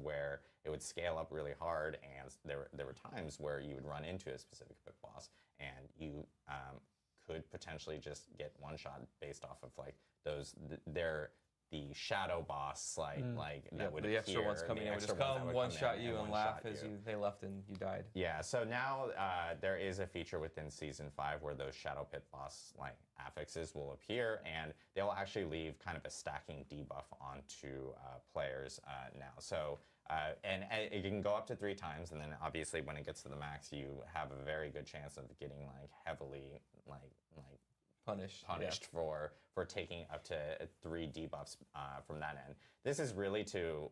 Where it would scale up really hard, and there were times where you would run into a specific pit boss, and you could potentially just get one shot based off of like the shadow boss that would the appear. extra ones coming the in would extra just ones that come, would one come shot in you and one-shot laugh as you. they left and you died. Yeah, so now there is a feature within season 5 where those shadow pit boss affixes will appear, and they'll actually leave kind of a stacking debuff onto players now. So and it can go up to 3 times, and then obviously when it gets to the max, you have a very good chance of getting heavily Punished. for taking up to 3 debuffs from that end. This is really to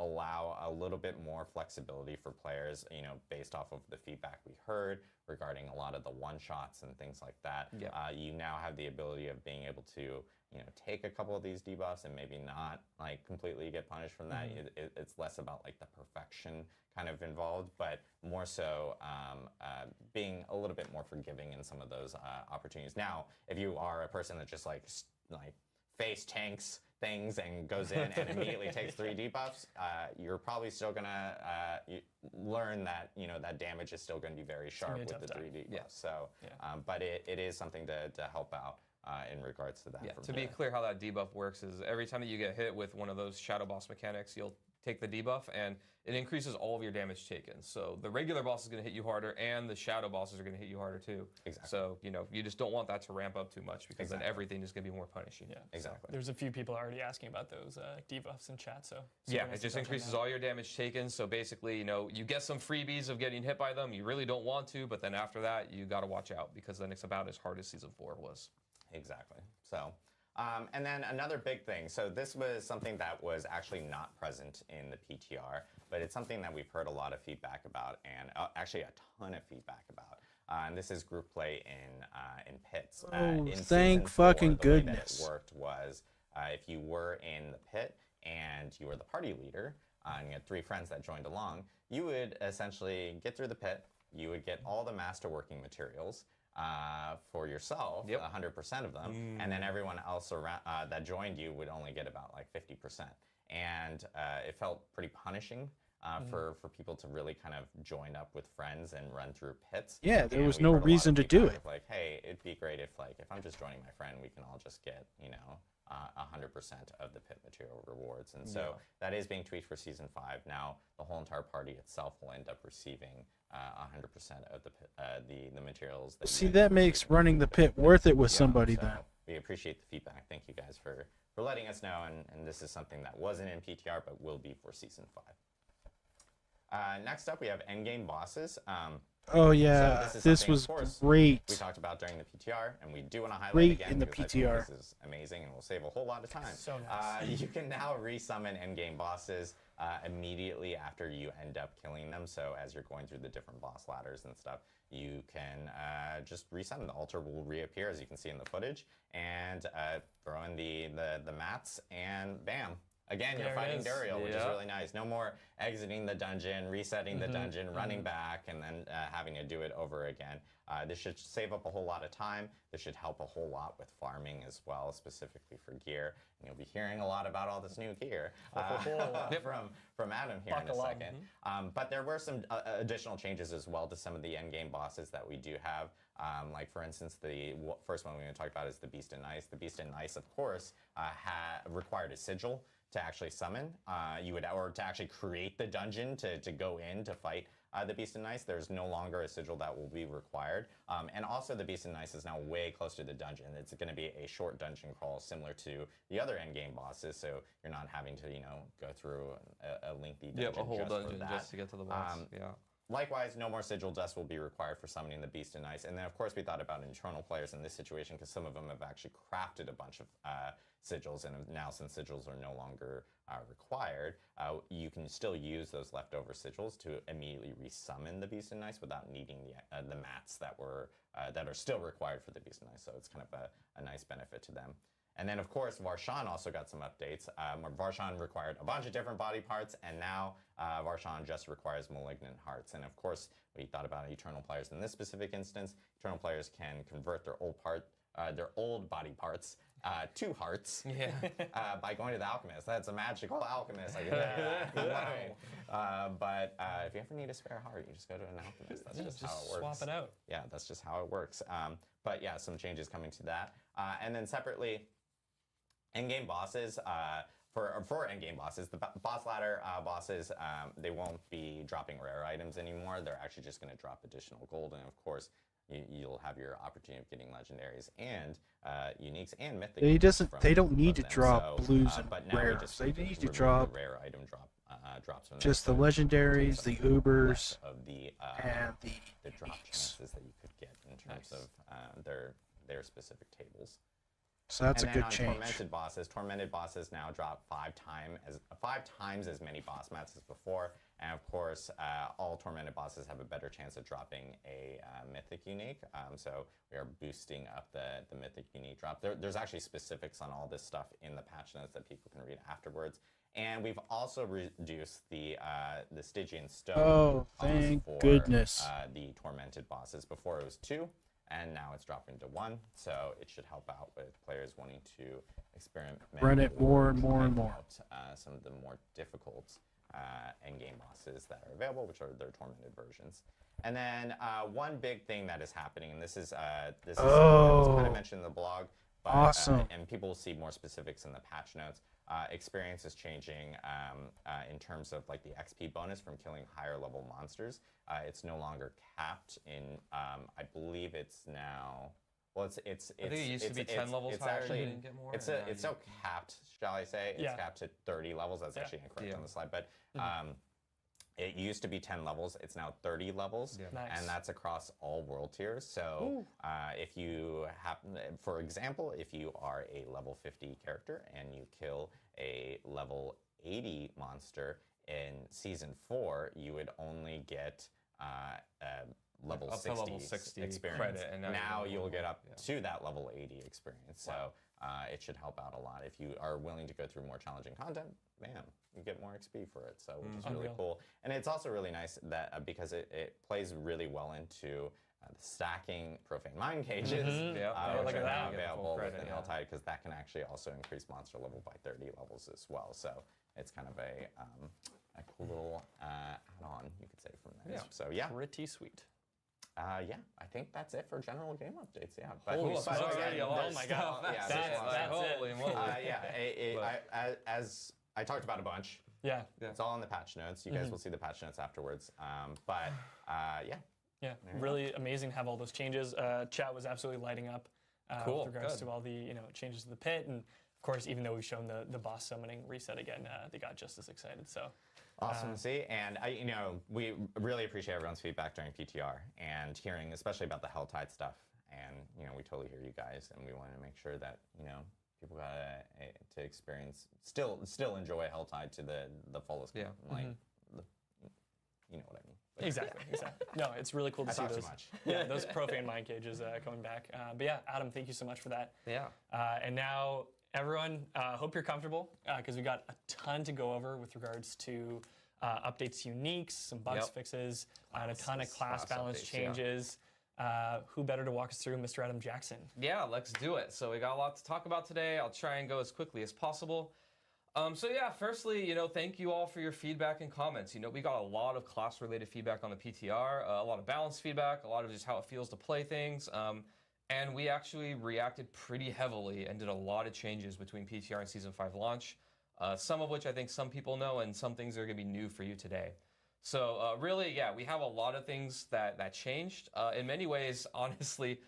allow a little bit more flexibility for players, based off of the feedback we heard regarding a lot of the one-shots and things like that. Yeah. You now have the ability of being able to take a couple of these debuffs and maybe not completely get punished from that. It's less about the perfection kind of involved, but more so being a little bit more forgiving in some of those opportunities. Now, if you are a person that just face tanks things and goes in and immediately takes 3 debuffs, you're probably still gonna learn that that damage is still going to be very sharp with the 3 debuffs. Yeah. So, but it is something to help out in regards to that. Yeah, from to be there. clear, how that debuff works is every time that you get hit with one of those shadow boss mechanics, you'll take the debuff and it increases all of your damage taken. So the regular boss is going to hit you harder, and the shadow bosses are going to hit you harder too. Exactly. So you just don't want that to ramp up too much, because then everything is going to be more punishing. Yeah. Exactly. There's a few people already asking about those debuffs in chat. So Yeah, it just increases all your damage taken. So basically, you get some freebies of getting hit by them. You really don't want to, but then after that, you got to watch out, because then it's about as hard as season 4 was. Exactly. So, and then another big thing. So this was something that was actually not present in the PTR, but it's something that we've heard a lot of feedback about, and actually a ton of feedback about. And this is group play in pits. In thank season 4, fucking the way that goodness. it worked was if you were in the pit and you were the party leader, and you had 3 friends that joined along, you would essentially get through the pit. You would get all the masterworking materials for yourself, 100% of them, and then everyone else around that joined you would only get about 50%. And it felt pretty punishing for people to really kind of join up with friends and run through pits. Yeah, there And was we no heard a lot reason of to do feedback it. of hey, it'd be great if I'm just joining my friend, we can all just get 100% of the pit material rewards. And so that is being tweaked for season 5. Now the whole entire party itself will end up receiving 100% of the materials. That See, that makes running the pit worth it with somebody so then. we appreciate the feedback. Thank you guys for letting us know. And this is something that wasn't in PTR but will be for season 5. Next up, we have endgame bosses. Oh yeah, so this something, was of course, great. we talked about during the PTR, and we do want to highlight Great again in the because I think PTR. this is amazing and will save a whole lot of time. So nice. You can now resummon endgame bosses immediately after you end up killing them. So as you're going through the different boss ladders and stuff, you can just resummon. The altar will reappear, as you can see in the footage, and throw in the mats, and bam. Again, you're There it fighting is. Duriel, which is Yeah. really nice. No more exiting the dungeon, resetting the dungeon, running back, and then having to do it over again. This should save up a whole lot of time. This should help a whole lot with farming as well, specifically for gear. And you'll be hearing a lot about all this new gear from Adam here in a Buckle up. second. But there were some additional changes as well to some of the endgame bosses that we do have. Like for instance, the first one we're going to talk about is the Beast in Ice. The Beast in Ice, of course, required a sigil to actually summon. Or to actually create the dungeon to go in to fight the Beast and Ice. There's no longer a sigil that will be required. And also the Beast and Ice is now way closer to the dungeon. It's going to be a short dungeon crawl similar to the other endgame bosses, so you're not having to, go through a lengthy dungeon a whole just dungeon for that. just to get to the boss. Yeah. Likewise, no more sigil dust will be required for summoning the Beast and Ice. And then, of course, we thought about internal players in this situation because some of them have actually crafted a bunch of sigils, and now since sigils are no longer required, you can still use those leftover sigils to immediately resummon the Beast and Ice without needing the mats that are still required for the Beast and Ice. So it's kind of a nice benefit to them. And then, of course, Varshan also got some updates. Varshan required a bunch of different body parts, and now Varshan just requires malignant hearts. And of course, we thought about eternal players in this specific instance. Eternal players can convert their old body parts to hearts by going to the alchemist. That's a magical alchemist. I can tell you that. But if you ever need a spare heart, you just go to an alchemist. That's just how it works. Swap it out. Yeah, that's just how it works. But yeah, some changes coming to that. And then separately, endgame bosses, for endgame bosses, the boss ladder bosses, they won't be dropping rare items anymore. They're actually just going to drop additional gold, and of course, you'll have your opportunity of getting legendaries and uniques and mythic. They don't need to drop blues and but now rares. They need to remove the drop rare item drops. From just the there. legendaries, the ubers, of the drop chances that you could get in terms of their specific tables. So that's and a then good on change. Tormented bosses now drop five times as many boss mats as before, and of course, all tormented bosses have a better chance of dropping a mythic unique. So we are boosting up the mythic unique drop. There's actually specifics on all this stuff in the patch notes that people can read afterwards. And we've also reduced the Stygian Stone. Oh, thank goodness. The tormented bosses. Before it was 2. And now it's dropping to 1, so it should help out with players wanting to experiment. Run it more and more and more. Some of the more difficult endgame bosses that are available, which are their tormented versions. And then one big thing that is happening, and this is something that was kind of mentioned in the blog, but, awesome. And people will see more specifics in the patch notes. Experience is changing in terms of like the XP bonus from killing higher level monsters. It's no longer capped in. I believe it's now. Well, it's. I think it used to be 10 levels higher. Actually, you didn't get more. It's still capped, shall I say? It's capped to 30 levels. That's actually incorrect on the slide, but. It used to be 10 levels. It's now 30 levels, and that's across all world tiers. So if you happen, for example, if you are a level 50 character and you kill a level 80 monster in Season 4, you would only get level 60 experience. Credit, and now you'll get up to that level 80 experience. So it should help out a lot. If you are willing to go through more challenging content, bam, you get more XP for it. So which is really cool. And it's also really nice that because it plays really well into the stacking profane mind cages, which are now available within Helltide, because that can actually also increase monster level by 30 levels as well. So it's kind of a cool little add-on, you could say, from that. So yeah, pretty sweet. Yeah, I think that's it for general game updates. Yeah, but Holy but already a lot of stuff. Yeah, as I talked about a bunch. Yeah, it's all in the patch notes. You guys will see the patch notes afterwards. But yeah, really amazing to have all those changes. Chat was absolutely lighting up with regards to all the changes to the pit, and of course, even though we've shown the boss summoning reset again, they got just as excited. So. Awesome to see, and we really appreciate everyone's feedback during PTR and hearing, especially about the Helltide stuff. And we totally hear you guys, and we want to make sure that people got to experience, still enjoy Helltide to the fullest. Yeah. Like, you know what I mean. But exactly. No, it's really cool to see those. Those profane mind cages coming back. But yeah, Adam, thank you so much for that. Yeah. And now. Everyone, hope you're comfortable because we got a ton to go over with regards to updates, uniques, some bugs fixes, and a ton of class balance updates, changes. Who better to walk us through, Mr. Adam Jackson? Yeah, let's do it. So we got a lot to talk about today. I'll try and go as quickly as possible. So yeah, firstly, thank you all for your feedback and comments. We got a lot of class-related feedback on the PTR, a lot of balanced feedback, a lot of just how it feels to play things. And we actually reacted pretty heavily and did a lot of changes between PTR and Season 5 launch, some of which I think some people know, and some things are going to be new for you today. So really, yeah, we have a lot of things that changed. In many ways, honestly,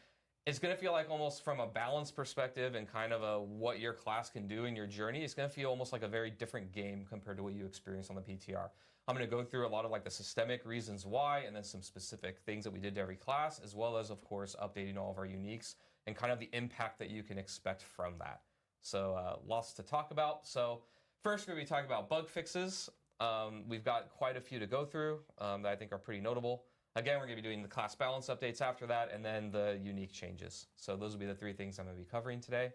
it's going to feel like almost from a balance perspective and kind of a what your class can do in your journey, it's going to feel almost like a very different game compared to what you experience on the PTR. I'm going to go through a lot of like the systemic reasons why, and then some specific things that we did to every class, as well as, of course, updating all of our uniques and kind of the impact that you can expect from that. So lots to talk about. So first, we're going to be talking about bug fixes. We've got quite a few to go through that I think are pretty notable. Again, we're going to be doing the class balance updates after that, and then the unique changes. So those will be the 3 things I'm going to be covering today.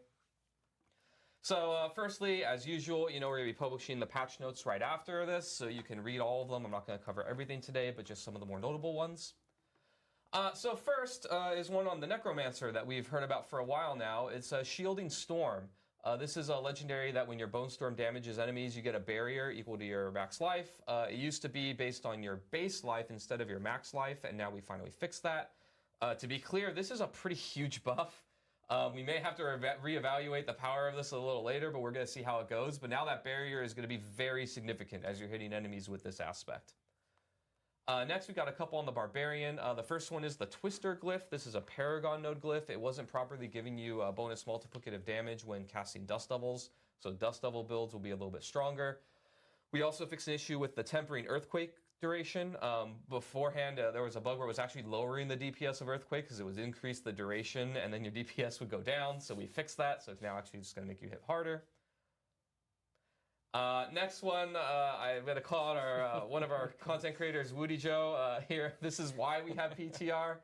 So firstly, as usual, we're going to be publishing the patch notes right after this, so you can read all of them. I'm not going to cover everything today, but just some of the more notable ones. So first is one on the Necromancer that we've heard about for a while now. It's a Shielding Storm. This is a legendary that when your Bone Storm damages enemies, you get a barrier equal to your max life. It used to be based on your base life instead of your max life, and now we finally fixed that. To be clear, this is a pretty huge buff. We may have to reevaluate the power of this a little later, but we're going to see how it goes. But now that barrier is going to be very significant as you're hitting enemies with this aspect. Next, we've got a couple on the Barbarian. The first one is the Twister Glyph. This is a Paragon node glyph. It wasn't properly giving you bonus multiplicative damage when casting Dust Devils, so Dust Devil builds will be a little bit stronger. We also fixed an issue with the Tempering Earthquake duration. Beforehand, there was a bug where it was actually lowering the DPS of Earthquake because it was increase the duration, and then your DPS would go down, so we fixed that, so it's now actually just going to make you hit harder. Next one, I'm going to call out one of our content creators, Woody Joe, here. This is why we have PTR.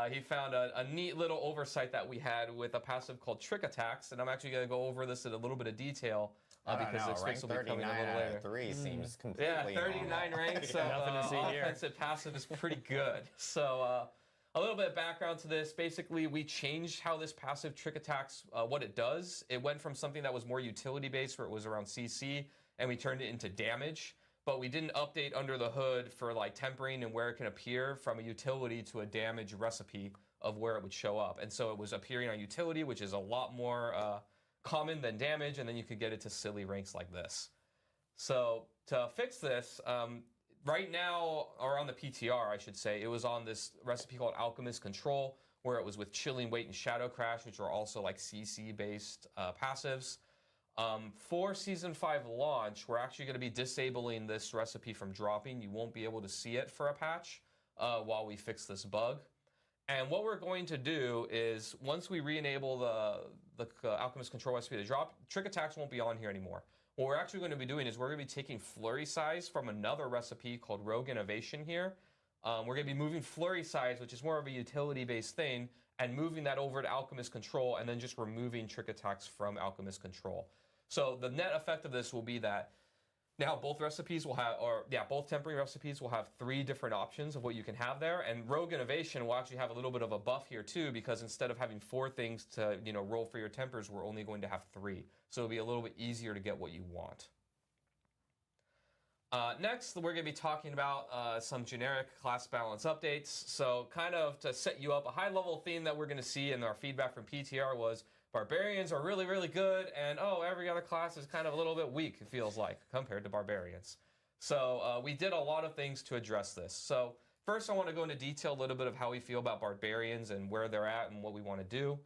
He found a neat little oversight that we had with a passive called Trick Attacks, and I'm actually going to go over this in a little bit of detail because this fix will be coming a little later. 3 seems completely 39 normal. ranks of offensive passive is pretty good. So a little bit of background to this. Basically, we changed how this passive Trick Attacks, what it does. It went from something that was more utility-based, where it was around CC, and we turned it into damage. But we didn't update under the hood for like tempering and where it can appear from a utility to a damage recipe of where it would show up. And so it was appearing on utility, which is a lot more common than damage, and then you could get it to silly ranks like this. So to fix this, right now, or on the PTR, I should say, it was on this recipe called Alchemist Control, where it was with Chilling Weight and Shadow Crash, which are also like CC-based passives. For Season 5 launch, we're actually going to be disabling this recipe from dropping. You won't be able to see it for a patch while we fix this bug. And what we're going to do is, once we re-enable the Alchemist Control recipe to drop, Trick Attacks won't be on here anymore. What we're actually going to be doing is we're going to be taking Flurry Size from another recipe called Rogue Innovation here. We're going to be moving Flurry Size, which is more of a utility-based thing, and moving that over to Alchemist Control, and then just removing Trick Attacks from Alchemist Control. So the net effect of this will be that now both recipes will have, both tempering recipes will have 3 different options of what you can have there, and Rogue Innovation will actually have a little bit of a buff here too, because instead of having 4 things to roll for your tempers, we're only going to have 3. So it'll be a little bit easier to get what you want. Next, we're going to be talking about some generic class balance updates. So kind of to set you up, a high-level theme that we're going to see in our feedback from PTR was Barbarians are really, really good, and every other class is kind of a little bit weak, it feels like, compared to Barbarians. So we did a lot of things to address this. So first, I want to go into detail a little bit of how we feel about Barbarians and where they're at and what we want to do.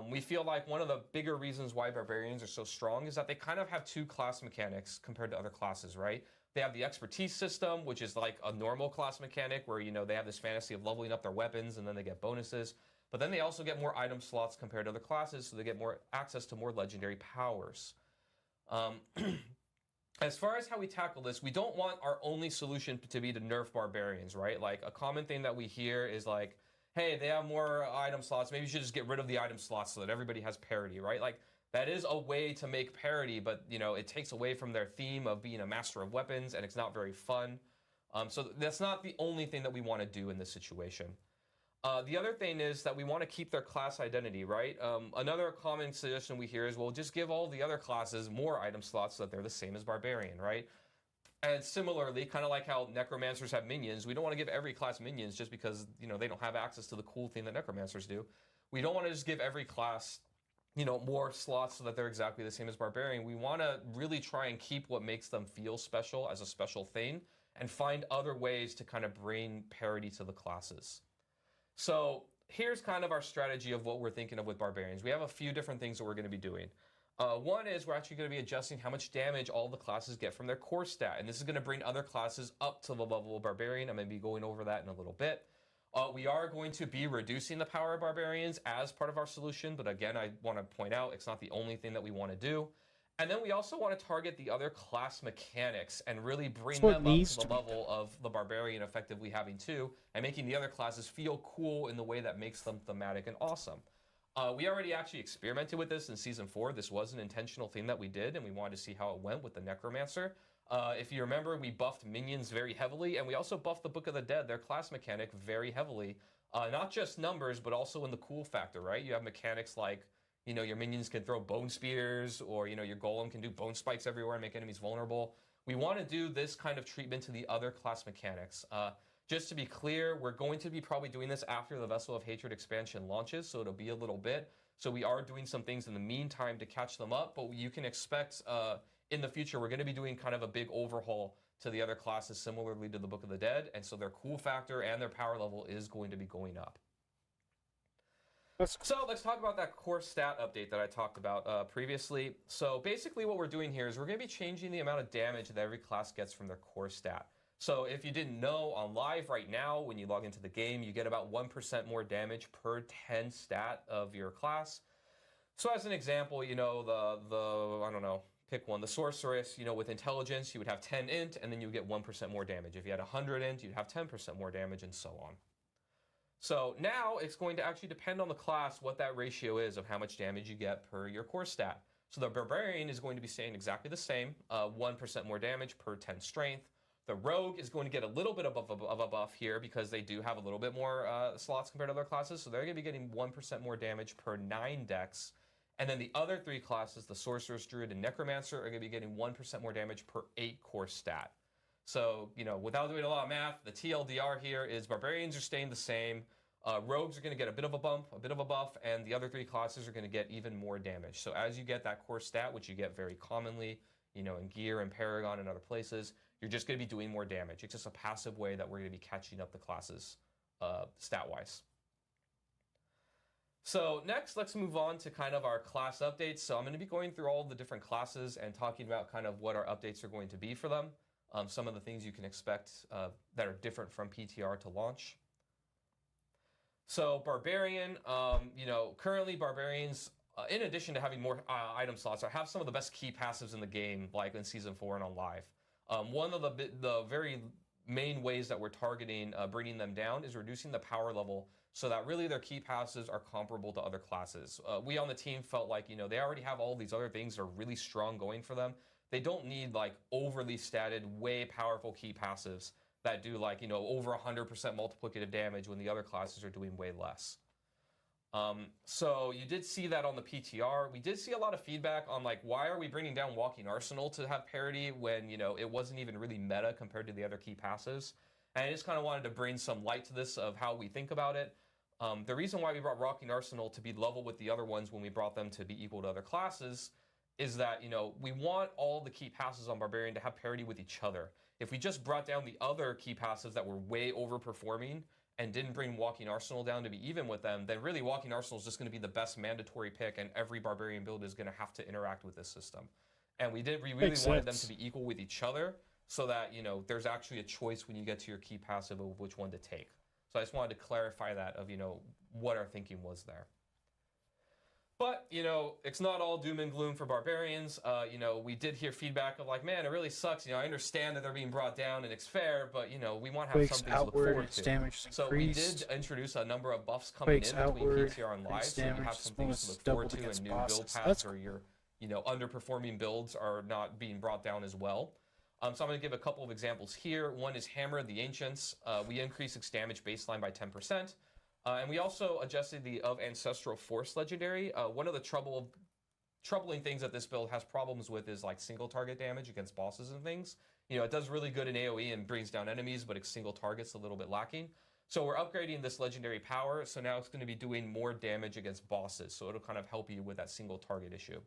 We feel like one of the bigger reasons why Barbarians are so strong is that they kind of have 2 class mechanics compared to other classes, right? They have the expertise system, which is like a normal class mechanic where, they have this fantasy of leveling up their weapons and then they get bonuses. But then they also get more item slots compared to other classes, so they get more access to more legendary powers. As far as how we tackle this, we don't want our only solution to be to nerf Barbarians, right? Like, a common thing that we hear is like, hey, they have more item slots, maybe you should just get rid of the item slots so that everybody has parity, right? Like, that is a way to make parity, but, it takes away from their theme of being a master of weapons, and it's not very fun. So that's not the only thing that we want to do in this situation. The other thing is that we want to keep their class identity, right? Another common suggestion we hear is, well, just give all the other classes more item slots so that they're the same as Barbarian, right? And similarly, kind of like how Necromancers have minions, we don't want to give every class minions just because, they don't have access to the cool thing that Necromancers do. We don't want to just give every class, more slots so that they're exactly the same as Barbarian. We want to really try and keep what makes them feel special as a special thing, and find other ways to kind of bring parity to the classes. So here's kind of our strategy of what we're thinking of with barbarians. We have a few different things that we're going to be doing. One is we're actually going to be adjusting how much damage all the classes get from their core stat, and this is going to bring other classes up to the level of barbarian. I'm going to be going over that in a little bit. We are going to be reducing the power of barbarians as part of our solution, but again, I want to point out it's not the only thing that we want to do. And then we also want to target the other class mechanics and really bring them up to the level of the barbarian effectively having too, and making the other classes feel cool in the way that makes them thematic and awesome. We already actually experimented with this in Season 4. This was an intentional thing that we did, and we wanted to see how it went with the Necromancer. If you remember, we buffed minions very heavily, and we also buffed the Book of the Dead, their class mechanic, very heavily. Not just numbers, but also in the cool factor, right? You have mechanics like, you know, your minions can throw bone spears, or, you know, your golem can do bone spikes everywhere and make enemies vulnerable. We want to do this kind of treatment to the other class mechanics. Just to be clear, we're going to be probably doing this after the Vessel of Hatred expansion launches, so it'll be a little bit. So we are doing some things in the meantime to catch them up, but you can expect in the future we're going to be doing kind of a big overhaul to the other classes similarly to the Book of the Dead, and so their cool factor and their power level is going to be going up. So let's talk about that core stat update that I talked about previously. So basically what we're doing here is we're going to be changing the amount of damage that every class gets from their core stat. So if you didn't know, on live right now, when you log into the game, you get about 1% more damage per 10 stat of your class. So as an example, you know, I don't know, pick one, the sorceress, you know, with intelligence, you would have 10 int, and then you would get 1% more damage. If you had 100 int, you'd have 10% more damage, and so on. So now it's going to actually depend on the class what that ratio is of how much damage you get per your core stat. So the Barbarian is going to be staying exactly the same, 1% more damage per 10 strength. The Rogue is going to get a little bit of a buff here because they do have a little bit more slots compared to other classes, so they're going to be getting 1% more damage per 9 dex. And then the other 3 classes, the Sorceress, Druid, and Necromancer, are going to be getting 1% more damage per 8 core stat. So, you know, without doing a lot of math, the TLDR here is Barbarians are staying the same, Rogues are going to get a bit of a bump, a bit of a buff, and the other 3 classes are going to get even more damage. So as you get that core stat, which you get very commonly, you know, in Gear and Paragon and other places, you're just going to be doing more damage. It's just a passive way that we're going to be catching up the classes stat-wise. So next, let's move on to kind of our class updates. So I'm going to be going through all the different classes and talking about kind of what our updates are going to be for them. Some of the things you can expect that are different from PTR to launch. So Barbarian, you know, currently Barbarians, in addition to having more item slots, have some of the best key passives in the game, like in Season 4 and on live. One of the very main ways that we're targeting bringing them down is reducing the power level so that really their key passives are comparable to other classes. We on the team felt like, you know, they already have all these other things that are really strong going for them. They don't need like overly statted, way powerful key passives that do like, you know, over 100% multiplicative damage when the other classes are doing way less. So you did see that on the PTR. We did see a lot of feedback on like, why are we bringing down Walking Arsenal to have parity when, you know, it wasn't even really meta compared to the other key passives. And I just kind of wanted to bring some light to this of how we think about it. The reason why we brought Walking Arsenal to be level with the other ones when we brought them to be equal to other classes is that, you know, we want all the key passes on Barbarian to have parity with each other. If we just brought down the other key passives that were way overperforming and didn't bring Walking Arsenal down to be even with them, then really Walking Arsenal is just going to be the best mandatory pick, and every Barbarian build is going to have to interact with this system. And we really wanted them to be equal with each other so that, you know, there's actually a choice when you get to your key passive of which one to take. So I just wanted to clarify that of, you know, what our thinking was there. But, you know, it's not all doom and gloom for Barbarians. You know, we did hear feedback of like, man, it really sucks. You know, I understand that they're being brought down and it's fair, but, you know, we want to have something to look forward to. So we did introduce a number of buffs coming in between PTR and live. So you have some things to look forward to, and new build paths or your, you know, underperforming builds are not being brought down as well. So I'm going to give a couple of examples here. One is Hammer of the Ancients. We increased its damage baseline by 10%. And we also adjusted the of Ancestral Force legendary. One of the troubling things that this build has problems with is like single target damage against bosses and things. You know, it does really good in AoE and brings down enemies, but its single target's a little bit lacking. So we're upgrading this legendary power, so now it's going to be doing more damage against bosses. So it'll kind of help you with that single target issue.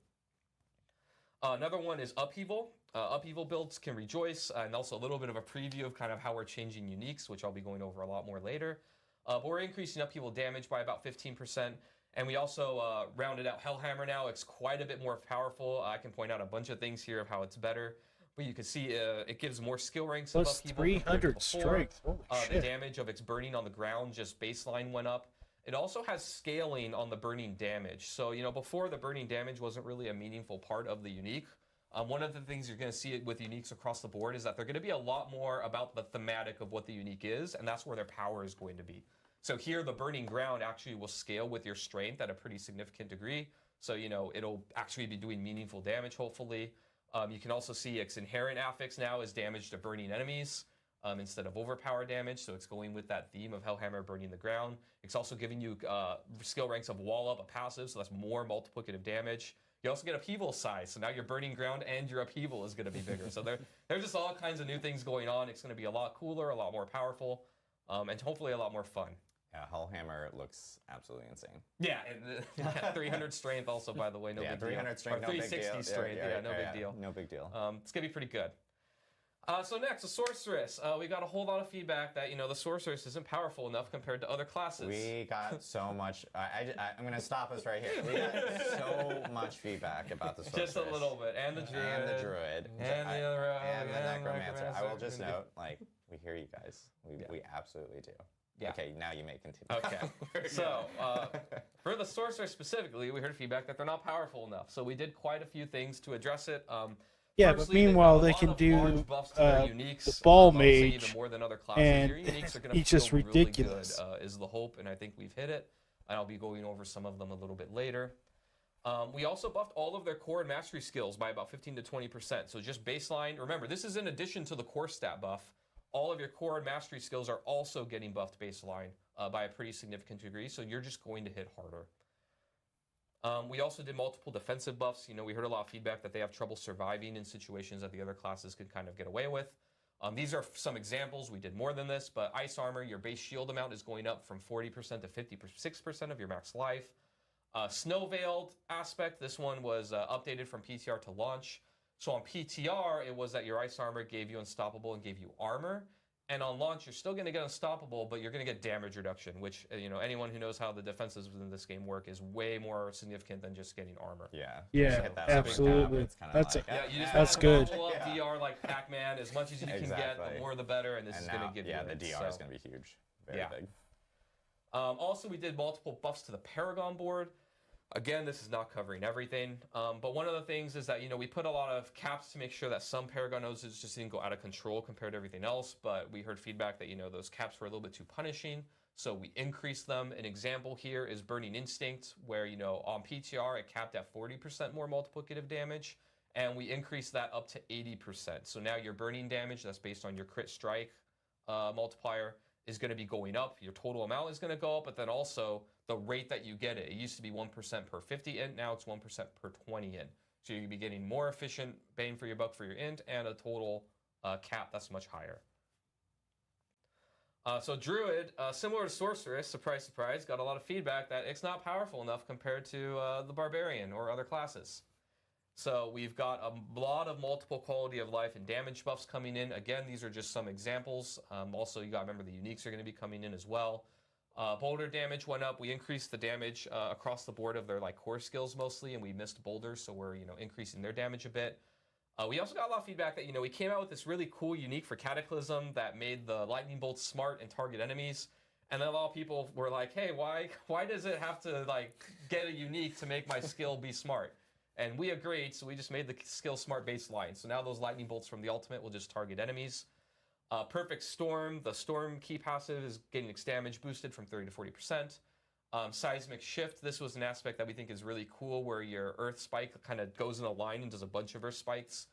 Another one is Upheaval. Upheaval builds can rejoice, and also a little bit of a preview of kind of how we're changing uniques, which I'll be going over a lot more later. But we're increasing Upheaval damage by about 15%. And we also rounded out Hellhammer now. It's quite a bit more powerful. I can point out a bunch of things here of how it's better. But you can see it gives more skill ranks of Plus Upheaval 300 strength. Holy the shit. damage of its burning on the ground, just baseline went up. It also has scaling on the burning damage. So, before the burning damage wasn't really a meaningful part of the unique. One of the things you're going to see with uniques across the board is that they're going to be a lot more about the thematic of what the unique is, and that's where their power is going to be. So here, the burning ground actually will scale with your strength at a pretty significant degree. So, it'll actually be doing meaningful damage, hopefully. You can also see its inherent affix now is damage to burning enemies instead of overpower damage. So it's going with that theme of Hellhammer burning the ground. It's also giving you skill ranks of Wall Up, a passive, so that's more multiplicative damage. You also get Upheaval size, so now your burning ground and your Upheaval is going to be bigger. So there's just all kinds of new things going on. It's going to be a lot cooler, a lot more powerful, and hopefully a lot more fun. Yeah, Hellhammer looks absolutely insane. Yeah, 300 strength also, by the way, no big deal. 300 strength, or 360 strength, no big deal. No big deal. It's going to be pretty good. So next, the Sorceress. We got a whole lot of feedback that, the Sorceress isn't powerful enough compared to other classes. We got so much. I'm going to stop us right here. We got so much feedback about the Sorceress. Just a little bit. And the Druid. And the Druid. And the other. And the Necromancer. I will just note, we hear you guys. We absolutely do. Yeah. Okay, now you may continue. Okay. So, for the Sorcerer specifically, we heard feedback that they're not powerful enough. So we did quite a few things to address it. Yeah, Firstly, but meanwhile they can do the Ball Mage, even more than other classes. and Your uniques are gonna he's just feel really ridiculous. good, is the hope, and I think we've hit it. And I'll be going over some of them a little bit later. We also buffed all of their core and mastery skills by about 15 to 20%. So just baseline. Remember, this is in addition to the core stat buff. All of your core and mastery skills are also getting buffed baseline by a pretty significant degree, so you're just going to hit harder. We also did multiple defensive buffs. We heard a lot of feedback that they have trouble surviving in situations that the other classes could kind of get away with. These are some examples. We did more than this, but Ice Armor, your base shield amount is going up from 40% to 56% of your max life. Snow Veiled aspect, this one was updated from PTR to launch. So on PTR, it was that your Ice Armor gave you Unstoppable and gave you armor. And on launch, you're still going to get Unstoppable, but you're going to get damage reduction, which, anyone who knows how the defenses within this game work is way more significant than just getting armor. Yeah. Yeah, Hit that absolutely. It's kinda That's like, You just That's have good. to level up DR like Pac-Man as much as you can get, Exactly. the more the better, and this and is now, going to give you the it, DR is so. going to be huge. Very Yeah. big. Also, we did multiple buffs to the Paragon board. Again, this is not covering everything, but one of the things is that, we put a lot of caps to make sure that some Paragon nodes just didn't go out of control compared to everything else, but we heard feedback that, those caps were a little bit too punishing, so we increased them. An example here is Burning Instinct, where, on PTR, it capped at 40% more multiplicative damage, and we increased that up to 80%. So now your burning damage, that's based on your crit strike multiplier, is going to be going up. Your total amount is going to go up, but then also the rate that you get it. It used to be 1% per 50 int, now it's 1% per 20 int. So you'll be getting more efficient bang for your buck for your int and a total cap that's much higher. So Druid, similar to Sorceress, surprise, surprise, got a lot of feedback that it's not powerful enough compared to the Barbarian or other classes. So we've got a lot of multiple quality of life and damage buffs coming in. Again, these are just some examples. Also, you got to remember the uniques are going to be coming in as well. Boulder damage went up. We increased the damage across the board of their core skills mostly, and we missed boulders, so we're increasing their damage a bit. We also got a lot of feedback that we came out with this really cool unique for Cataclysm that made the lightning bolts smart and target enemies. And then a lot of people were like, "Hey, why does it have to get a unique to make my skill be smart?" And we agreed, so we just made the skill smart baseline. So now those lightning bolts from the ultimate will just target enemies. Perfect Storm, the Storm key passive is getting its damage boosted from 30 to 40%. Seismic Shift, this was an aspect that we think is really cool where your Earth Spike kind of goes in a line and does a bunch of Earth Spikes.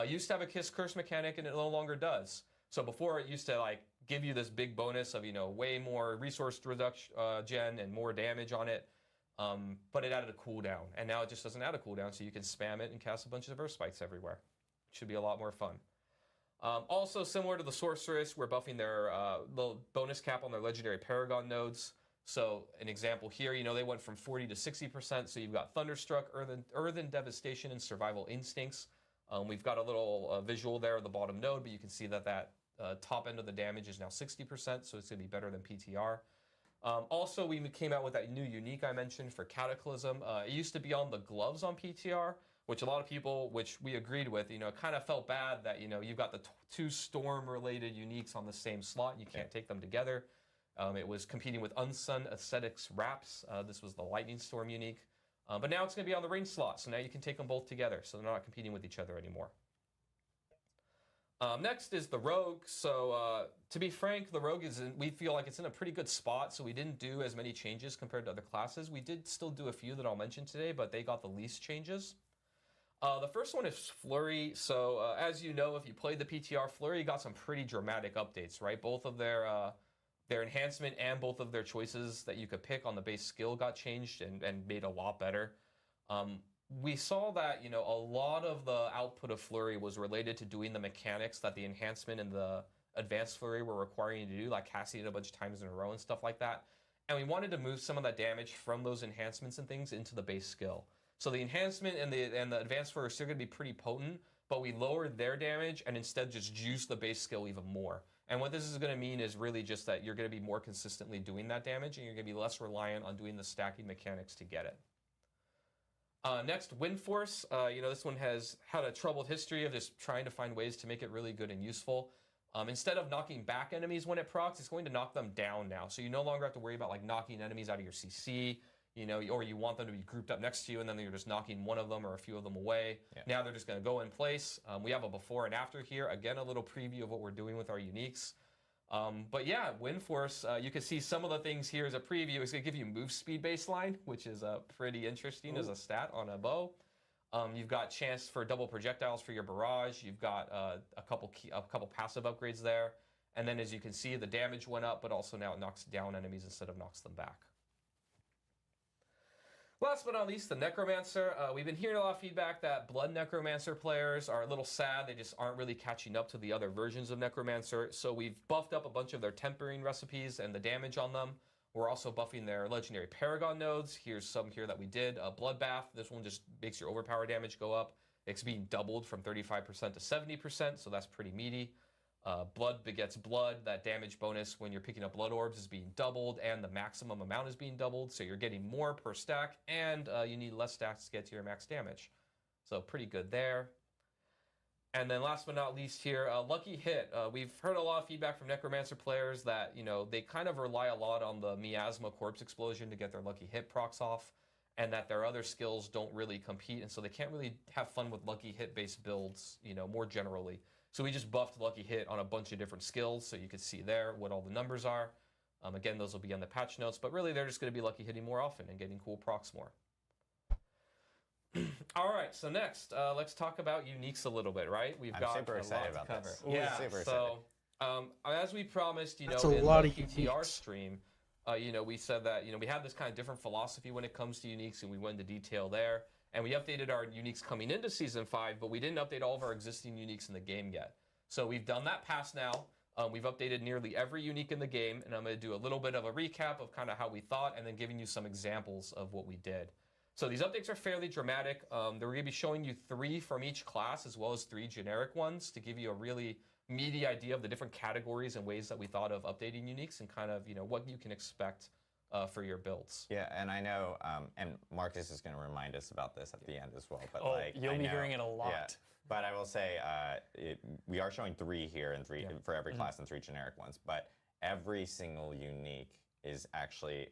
Used to have a Kiss Curse mechanic and it no longer does. So before it used to give you this big bonus of way more resource reduction gen and more damage on it. But it added a cooldown, and now it just doesn't add a cooldown, so you can spam it and cast a bunch of Earth Spikes everywhere. Should be a lot more fun. Also, similar to the Sorceress, we're buffing their the bonus cap on their Legendary Paragon nodes. So an example here, they went from 40 to 60%. So you've got Thunderstruck, Earthen Devastation, and Survival Instincts. We've got a little visual there at the bottom node, but you can see that top end of the damage is now 60%, so it's going to be better than PTR. Also, we came out with that new unique I mentioned for Cataclysm. It used to be on the gloves on PTR, which a lot of people, which we agreed with, kind of felt bad that, you've got the two storm-related uniques on the same slot. You can't take them together. It was competing with Unsun Aesthetics Wraps. This was the Lightning Storm unique. But now it's going to be on the range slot, so now you can take them both together, so they're not competing with each other anymore. Next is the Rogue. So to be frank, the Rogue we feel like it's in a pretty good spot, so we didn't do as many changes compared to other classes. We did still do a few that I'll mention today, but they got the least changes. The first one is Flurry. So as you know, if you played the PTR, Flurry got some pretty dramatic updates, right? Both of their enhancement and both of their choices that you could pick on the base skill got changed and made a lot better. We saw that, a lot of the output of Flurry was related to doing the mechanics that the enhancement and the advanced Flurry were requiring you to do, like casting it a bunch of times in a row and stuff like that. And we wanted to move some of that damage from those enhancements and things into the base skill. So the enhancement and the advanced Flurry are still going to be pretty potent, but we lowered their damage and instead just juiced the base skill even more. And what this is going to mean is really just that you're going to be more consistently doing that damage, and you're going to be less reliant on doing the stacking mechanics to get it. Next, Wind Force. This one has had a troubled history of just trying to find ways to make it really good and useful. Instead of knocking back enemies when it procs, it's going to knock them down now. So you no longer have to worry about like knocking enemies out of your CC, or you want them to be grouped up next to you, and then you're just knocking one of them or a few of them away. Yeah. Now they're just going to go in place. We have a before and after here. Again, a little preview of what we're doing with our uniques. But yeah, Wind Force, you can see some of the things here as a preview. It's going to give you move speed baseline, which is pretty interesting as a stat on a bow. You've got chance for double projectiles for your barrage. You've got a couple passive upgrades there. And then as you can see, the damage went up, but also now it knocks down enemies instead of knocks them back. Last but not least, the Necromancer. We've been hearing a lot of feedback that Blood Necromancer players are a little sad. They just aren't really catching up to the other versions of Necromancer. So we've buffed up a bunch of their tempering recipes and the damage on them. We're also buffing their legendary Paragon nodes. Here's some here that we did. Bloodbath. This one just makes your overpower damage go up. It's being doubled from 35% to 70%, so that's pretty meaty. Blood begets blood. That damage bonus when you're picking up blood orbs is being doubled, and the maximum amount is being doubled, so you're getting more per stack, and you need less stacks to get to your max damage. So pretty good there. And then last but not least here, Lucky Hit. We've heard a lot of feedback from Necromancer players that, they kind of rely a lot on the Miasma Corpse Explosion to get their Lucky Hit procs off, and that their other skills don't really compete, and so they can't really have fun with Lucky Hit-based builds, more generally. So we just buffed Lucky Hit on a bunch of different skills, so you can see there what all the numbers are. Again, those will be on the patch notes, but really they're just going to be Lucky Hitting more often and getting cool procs more. All right, so next, let's talk about uniques a little bit, right? I'm super excited about this. Yeah, super so as we promised, That's in a lot the of PTR uniques. stream, we said that, we had this kind of different philosophy when it comes to uniques, and we went into detail there. And we updated our uniques coming into Season 5, but we didn't update all of our existing uniques in the game yet. So we've done that pass now. We've updated nearly every unique in the game, and I'm going to do a little bit of a recap of kind of how we thought, and then giving you some examples of what we did. So these updates are fairly dramatic. We're going to be showing you 3 from each class, as well as 3 generic ones, to give you a really meaty idea of the different categories and ways that we thought of updating uniques, and kind of what you can expect for your builds. Yeah, and I know, and Marcus is going to remind us about this at the end as well. But you'll be hearing it a lot. Yeah, but I will say, we are showing 3 here and 3 for every class and 3 generic ones. But every single unique is actually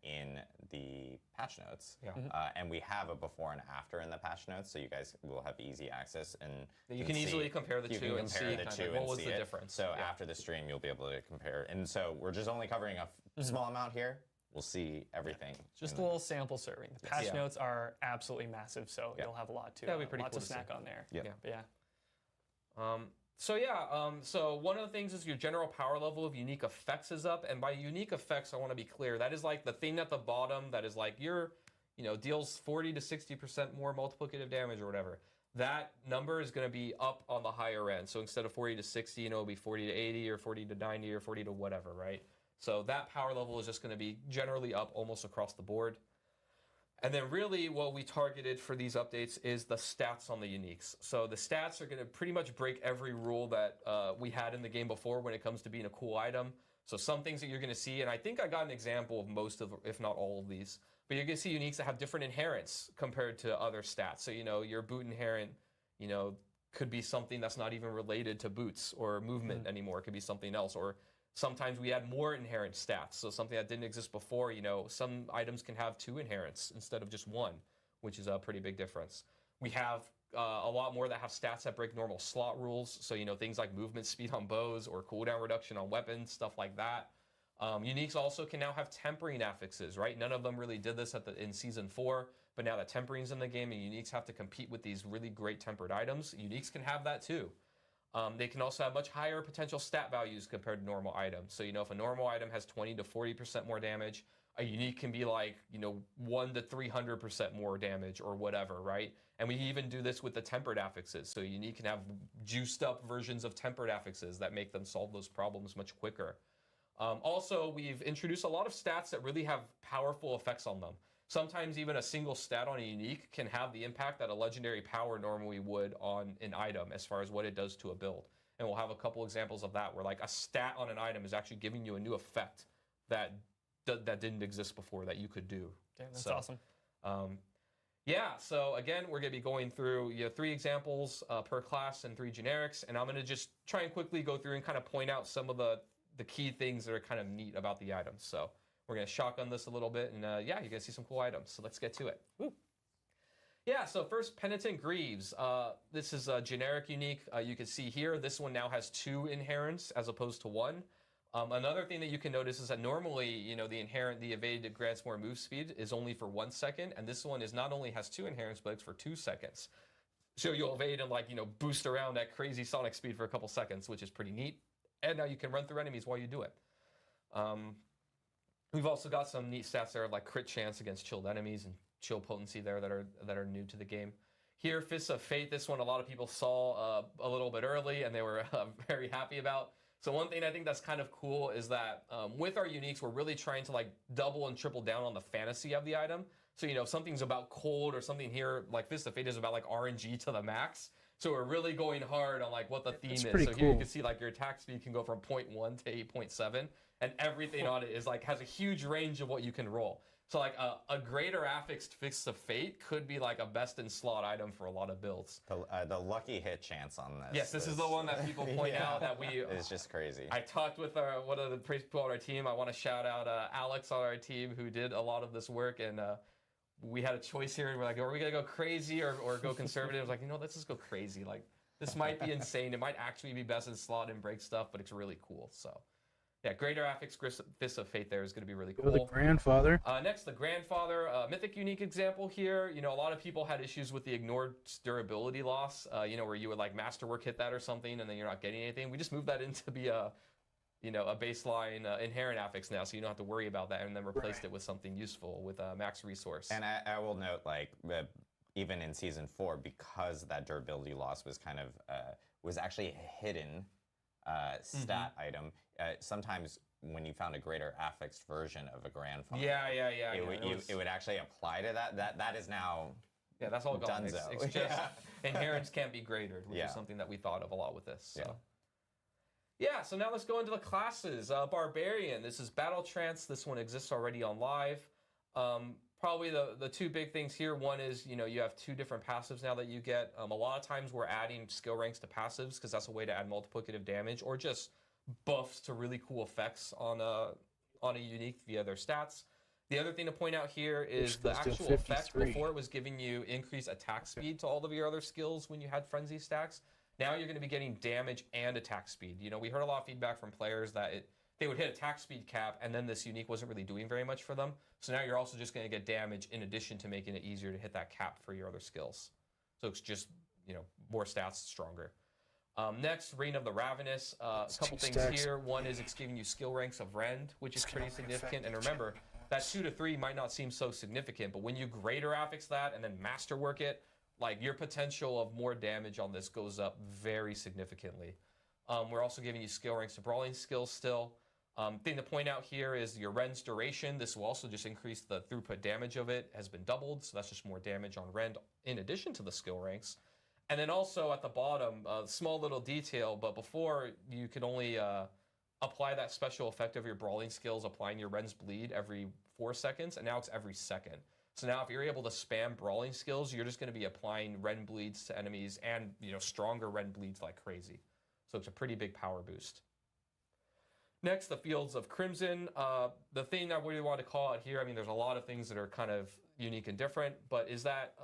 in the patch notes. Yeah. And we have a before and after in the patch notes, so you guys will have easy access, and you can easily compare the two and see what was the difference. So after the stream, you'll be able to compare. And so we're just only covering a small amount here. We'll see everything. Just a little sample serving. The patch notes are absolutely massive, so you'll have a lot to lots of snack on there. So one of the things is your general power level of unique effects is up, and by unique effects, I want to be clear, that is like the thing at the bottom that is like your, deals 40 to 60% more multiplicative damage or whatever. That number is going to be up on the higher end. So instead of 40 to 60, it'll be 40 to 80 or 40 to 90 or 40 to whatever, right? So that power level is just going to be generally up almost across the board. And then really what we targeted for these updates is the stats on the uniques. So the stats are going to pretty much break every rule that we had in the game before when it comes to being a cool item. So some things that you're going to see, and I think I got an example of most of, if not all of these, but you're going to see uniques that have different inherents compared to other stats. So, your boot inherent, could be something that's not even related to boots or movement anymore. It could be something else. Or sometimes we add more inherent stats. So something that didn't exist before, some items can have 2 inherents instead of just 1, which is a pretty big difference. We have a lot more that have stats that break normal slot rules. So, things like movement speed on bows or cooldown reduction on weapons, stuff like that. Uniques also can now have tempering affixes, right? None of them really did this in Season 4, but now that tempering's in the game and uniques have to compete with these really great tempered items, uniques can have that too. They can also have much higher potential stat values compared to normal items. So, if a normal item has 20 to 40% more damage, a unique can be like, 1 to 300% more damage or whatever, right? And we even do this with the tempered affixes. So unique can have juiced up versions of tempered affixes that make them solve those problems much quicker. Also, we've introduced a lot of stats that really have powerful effects on them. Sometimes even a single stat on a unique can have the impact that a legendary power normally would on an item as far as what it does to a build. And we'll have a couple examples of that where like a stat on an item is actually giving you a new effect that didn't exist before that you could do. Damn, that's awesome. Yeah, so again, we're going to be going through 3 examples per class and 3 generics, and I'm going to just try and quickly go through and kind of point out some of the key things that are kind of neat about the items. So we're going to shotgun this a little bit, and yeah, you're going to see some cool items. So let's get to it. Woo. Yeah, so first, Penitent Greaves. This is a generic unique. You can see here, this one now has 2 inherents as opposed to 1. Another thing that you can notice is that normally, the evade grants more move speed is only for 1 second, and this one is not only has 2 inherents, but it's for 2 seconds. So you'll evade and boost around at crazy sonic speed for a couple seconds, which is pretty neat. And now you can run through enemies while you do it. We've also got some neat stats there like crit chance against chilled enemies and chill potency there that are new to the game. Here, Fists of Fate, this one a lot of people saw a little bit early and they were very happy about. So one thing I think that's kind of cool is that with our uniques, we're really trying to double and triple down on the fantasy of the item. So, if something's about cold or something here, like Fist of Fate is about RNG to the max. So we're really going hard on what the theme is. So cool. Here you can see your attack speed can go from 0.1 to 8.7, and everything on it is has a huge range of what you can roll. So a greater affixed Fist of Fate could be a best in slot item for a lot of builds. The lucky hit chance on this. Yes, this is the one that people point out that we. It's just crazy. I talked with one of the people on our team. I want to shout out Alex on our team who did a lot of this work, and we had a choice here. And we're like, are we gonna go crazy or go conservative? I was like, let's just go crazy. This might be insane. It might actually be best in slot and break stuff, but it's really cool. So. Yeah, Greater Affix Fist of Fate there is going to be really cool. The Grandfather. Next, the Grandfather. Mythic unique example here. A lot of people had issues with the ignored durability loss, where you would Masterwork hit that or something and then you're not getting anything. We just moved that in to be a baseline inherent affix now, so you don't have to worry about that, and then replaced it with something useful with max resource. And I will note, even in Season 4, because that durability loss was kind of, was actually a hidden stat item, sometimes when you found a greater affixed version of a Grandfather, it would actually apply to that. That is now that's all gone. Dunzo. It's just inherents can't be graded, which is something that we thought of a lot with this. So. So now let's go into the classes. Barbarian, this is Battle Trance. This one exists already on live. Probably the 2 big things here. One is, you have 2 different passives now that you get. A lot of times we're adding skill ranks to passives because that's a way to add multiplicative damage or just buffs to really cool effects on a unique via their stats. The other thing to point out here is the actual effect. Before it was giving you increased attack speed to all of your other skills when you had frenzy stacks. Now you're going to be getting damage and attack speed. We heard a lot of feedback from players that they would hit attack speed cap and then this unique wasn't really doing very much for them. So now you're also just going to get damage in addition to making it easier to hit that cap for your other skills. So it's just, more stats, stronger. Next, Reign of the Ravenous. A couple things here. One is it's giving you skill ranks of Rend, which is pretty significant. And remember, that 2 to 3 might not seem so significant, but when you greater affix that and then masterwork it, your potential of more damage on this goes up very significantly. We're also giving you skill ranks to brawling skills still. Thing to point out here is your Rend's duration. This will also just increase the throughput damage of it, has been doubled, so that's just more damage on Rend in addition to the skill ranks. And then also at the bottom, a small little detail, but before you could only apply that special effect of your brawling skills, applying your Rend's bleed every 4 seconds, and now it's every second. So now if you're able to spam brawling skills, you're just going to be applying Rend bleeds to enemies and stronger Rend bleeds like crazy. So it's a pretty big power boost. Next, the Fields of Crimson. The thing I really want to call out here, I mean, there's a lot of things that are kind of unique and different, but is that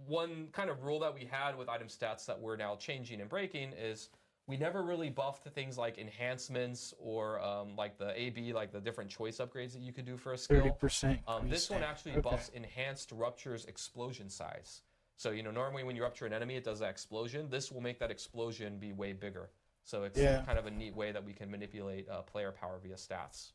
one kind of rule that we had with item stats that we're now changing and breaking is we never really buffed things like enhancements or like the AB, like the different choice upgrades that you could do for a skill. 30%. This one actually buffs Enhanced Rupture's explosion size. So, normally when you rupture an enemy, it does that explosion. This will make that explosion be way bigger. So it's kind of a neat way that we can manipulate player power via stats.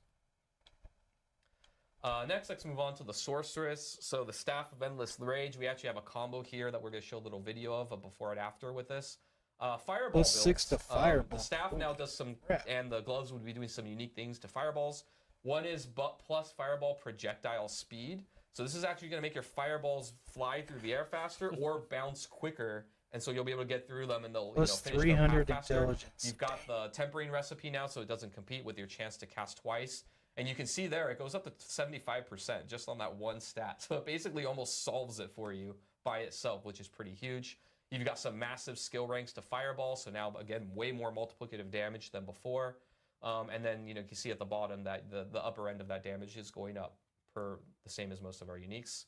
Next, let's move on to the Sorceress. So the Staff of Endless Rage, we actually have a combo here that we're going to show a little video of before and after with this. Fireball Plus 6 to Fireball. The staff now does some, and the gloves would be doing some unique things to Fireballs. One is plus Fireball projectile speed. So this is actually going to make your Fireballs fly through the air faster or bounce quicker. And so you'll be able to get through them and they'll plus finish 300 them faster. intelligence. You've got the tempering recipe now, so it doesn't compete with your chance to cast twice. And you can see there, it goes up to 75% just on that one stat. So it basically almost solves it for you by itself, which is pretty huge. You've got some massive skill ranks to Fireball, so now, again, way more multiplicative damage than before. And then, you can see at the bottom that the upper end of that damage is going up per the same as most of our uniques.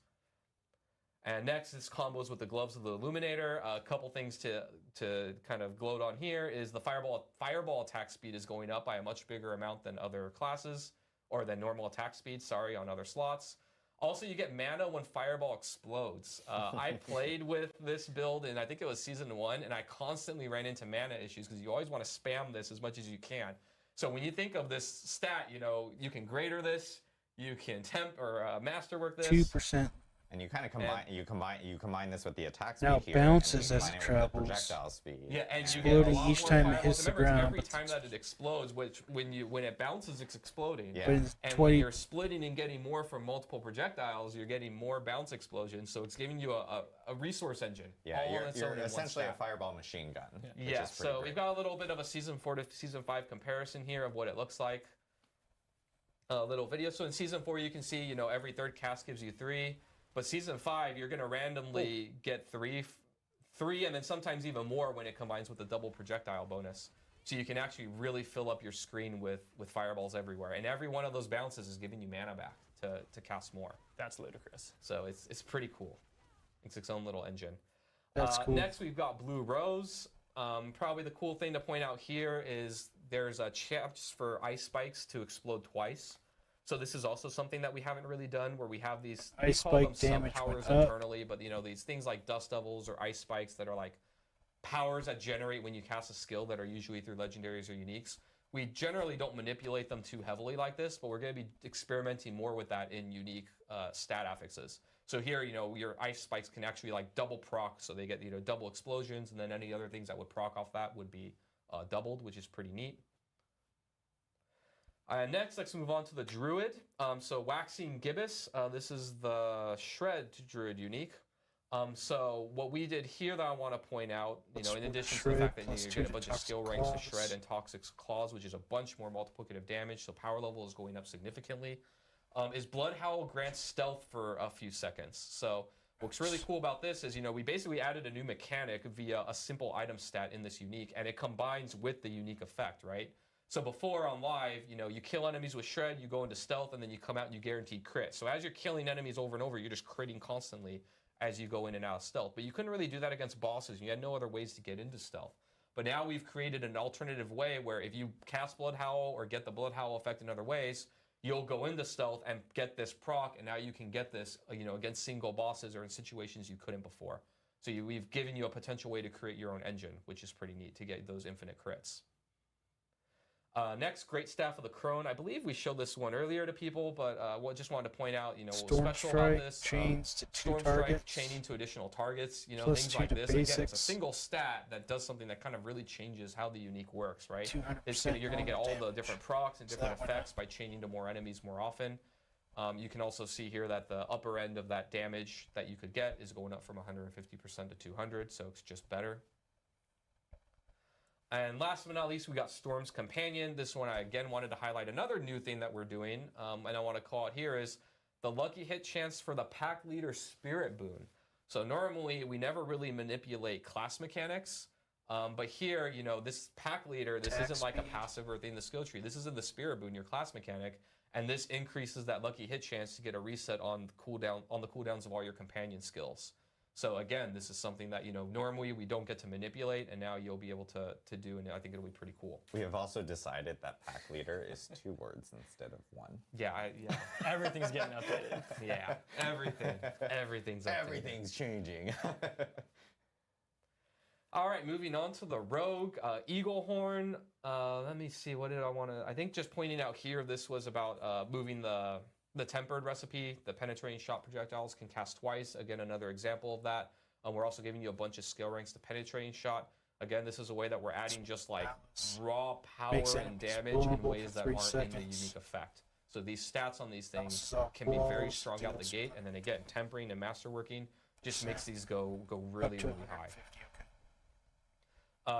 And next is combos with the Gloves of the Illuminator. A couple things to kind of gloat on here is the Fireball attack speed is going up by a much bigger amount than other classes, or than normal attack speed, sorry, on other slots. Also, you get mana when Fireball explodes. I played with this build in, I think it was Season 1, and I constantly ran into mana issues because you always want to spam this as much as you can. So when you think of this stat, you can greater this, you can temp or masterwork this. 2%. And you kind of combine this with the attack speed Now here. bounces and as you it combine with the travels. projectile speed. Yeah, and you Exploding get a lot each more time it fireballs. hits the Remember, ground, every but time that it explodes, which when it bounces, it's exploding. Yeah. But it's And 20 when you're splitting and getting more from multiple projectiles, you're getting more bounce explosions. So it's giving you a resource engine. Yeah, all on its you're own in one essentially a stat. fireball machine gun. Which Yeah, is pretty so great. we've got a little bit of a Season 4 to Season 5 comparison here of what it looks like. A little video. So in Season 4, you can see, every third cast gives you 3. But Season 5, you're going to randomly get 3, and then sometimes even more when it combines with the double projectile bonus. So you can actually really fill up your screen with fireballs everywhere. And every one of those bounces is giving you mana back to cast more. That's ludicrous. So it's pretty cool. It's its own little engine. That's cool. Next, we've got Blue Rose. Probably the cool thing to point out here is there's a chance for ice spikes to explode twice. So this is also something that we haven't really done, where we have these Ice we call them spike damage sub-powers went up. internally, but these things like dust devils or ice spikes that are like powers that generate when you cast a skill that are usually through legendaries or uniques. We generally don't manipulate them too heavily like this, but we're going to be experimenting more with that in unique stat affixes. So here, your ice spikes can actually like double proc, so they get double explosions, and then any other things that would proc off that would be doubled, which is pretty neat. Next, let's move on to the Druid. So Waxing Gibbous, this is the Shred Druid unique. So what we did here that I want to point out, in addition to the fact that you get a bunch of skill ranks to Shred and Toxic Claws, which is a bunch more multiplicative damage, so power level is going up significantly, is Blood Howl grants stealth for a few seconds. So what's really cool about this is, we basically added a new mechanic via a simple item stat in this unique, and it combines with the unique effect, right? So before on live, you kill enemies with Shred, you go into stealth, and then you come out and you guarantee crit. So as you're killing enemies over and over, you're just critting constantly as you go in and out of stealth. But you couldn't really do that against bosses. You had no other ways to get into stealth. But now we've created an alternative way where if you cast Blood Howl or get the Blood Howl effect in other ways, you'll go into stealth and get this proc, and now you can get this, against single bosses or in situations you couldn't before. So we've given you a potential way to create your own engine, which is pretty neat to get those infinite crits. Next, Great Staff of the Crone. I believe we showed this one earlier to people, but just wanted to point out, what was Storm special Strike, about this. chains to 2 Storm targets. Strike, chaining to additional targets, Plus things 2 like to this. Again, it's a basics. single stat that does something that kind of really changes how the unique works, right? 200% You're going to get all the damage. different procs and different that one effects by chaining to more enemies more often. You can also see here that the upper end of that damage that you could get is going up from 150% to 200, so it's just better. And last but not least, we got Storm's Companion. This one I again wanted to highlight another new thing that we're doing, and I want to call it here is the lucky hit chance for the Pack Leader Spirit Boon. So normally we never really manipulate class mechanics, but here, this Pack Leader, this isn't like a passive or thing in the skill tree. This is in the Spirit Boon, your class mechanic, and this increases that lucky hit chance to get a reset on the cooldowns of all your companion skills. So again, this is something that, normally we don't get to manipulate, and now you'll be able to do, and I think it'll be pretty cool. We have also decided that Pack Leader is 2 words instead of 1. Yeah, Everything's getting updated. yeah, everything's updated. Everything's changing. All right, moving on to the Rogue, Eagle Horn. Let me see, what did I want to... I think just pointing out here, this was about moving the tempered recipe. The penetrating shot projectiles can cast twice. Again, another example of that. We're also giving you a bunch of skill ranks to penetrating shot. Again, this is a way that we're adding just like raw power and damage in ways that aren't in the unique effect. So these stats on these things can be very strong out the gate, and then again, tempering and masterworking just makes these go really, really high.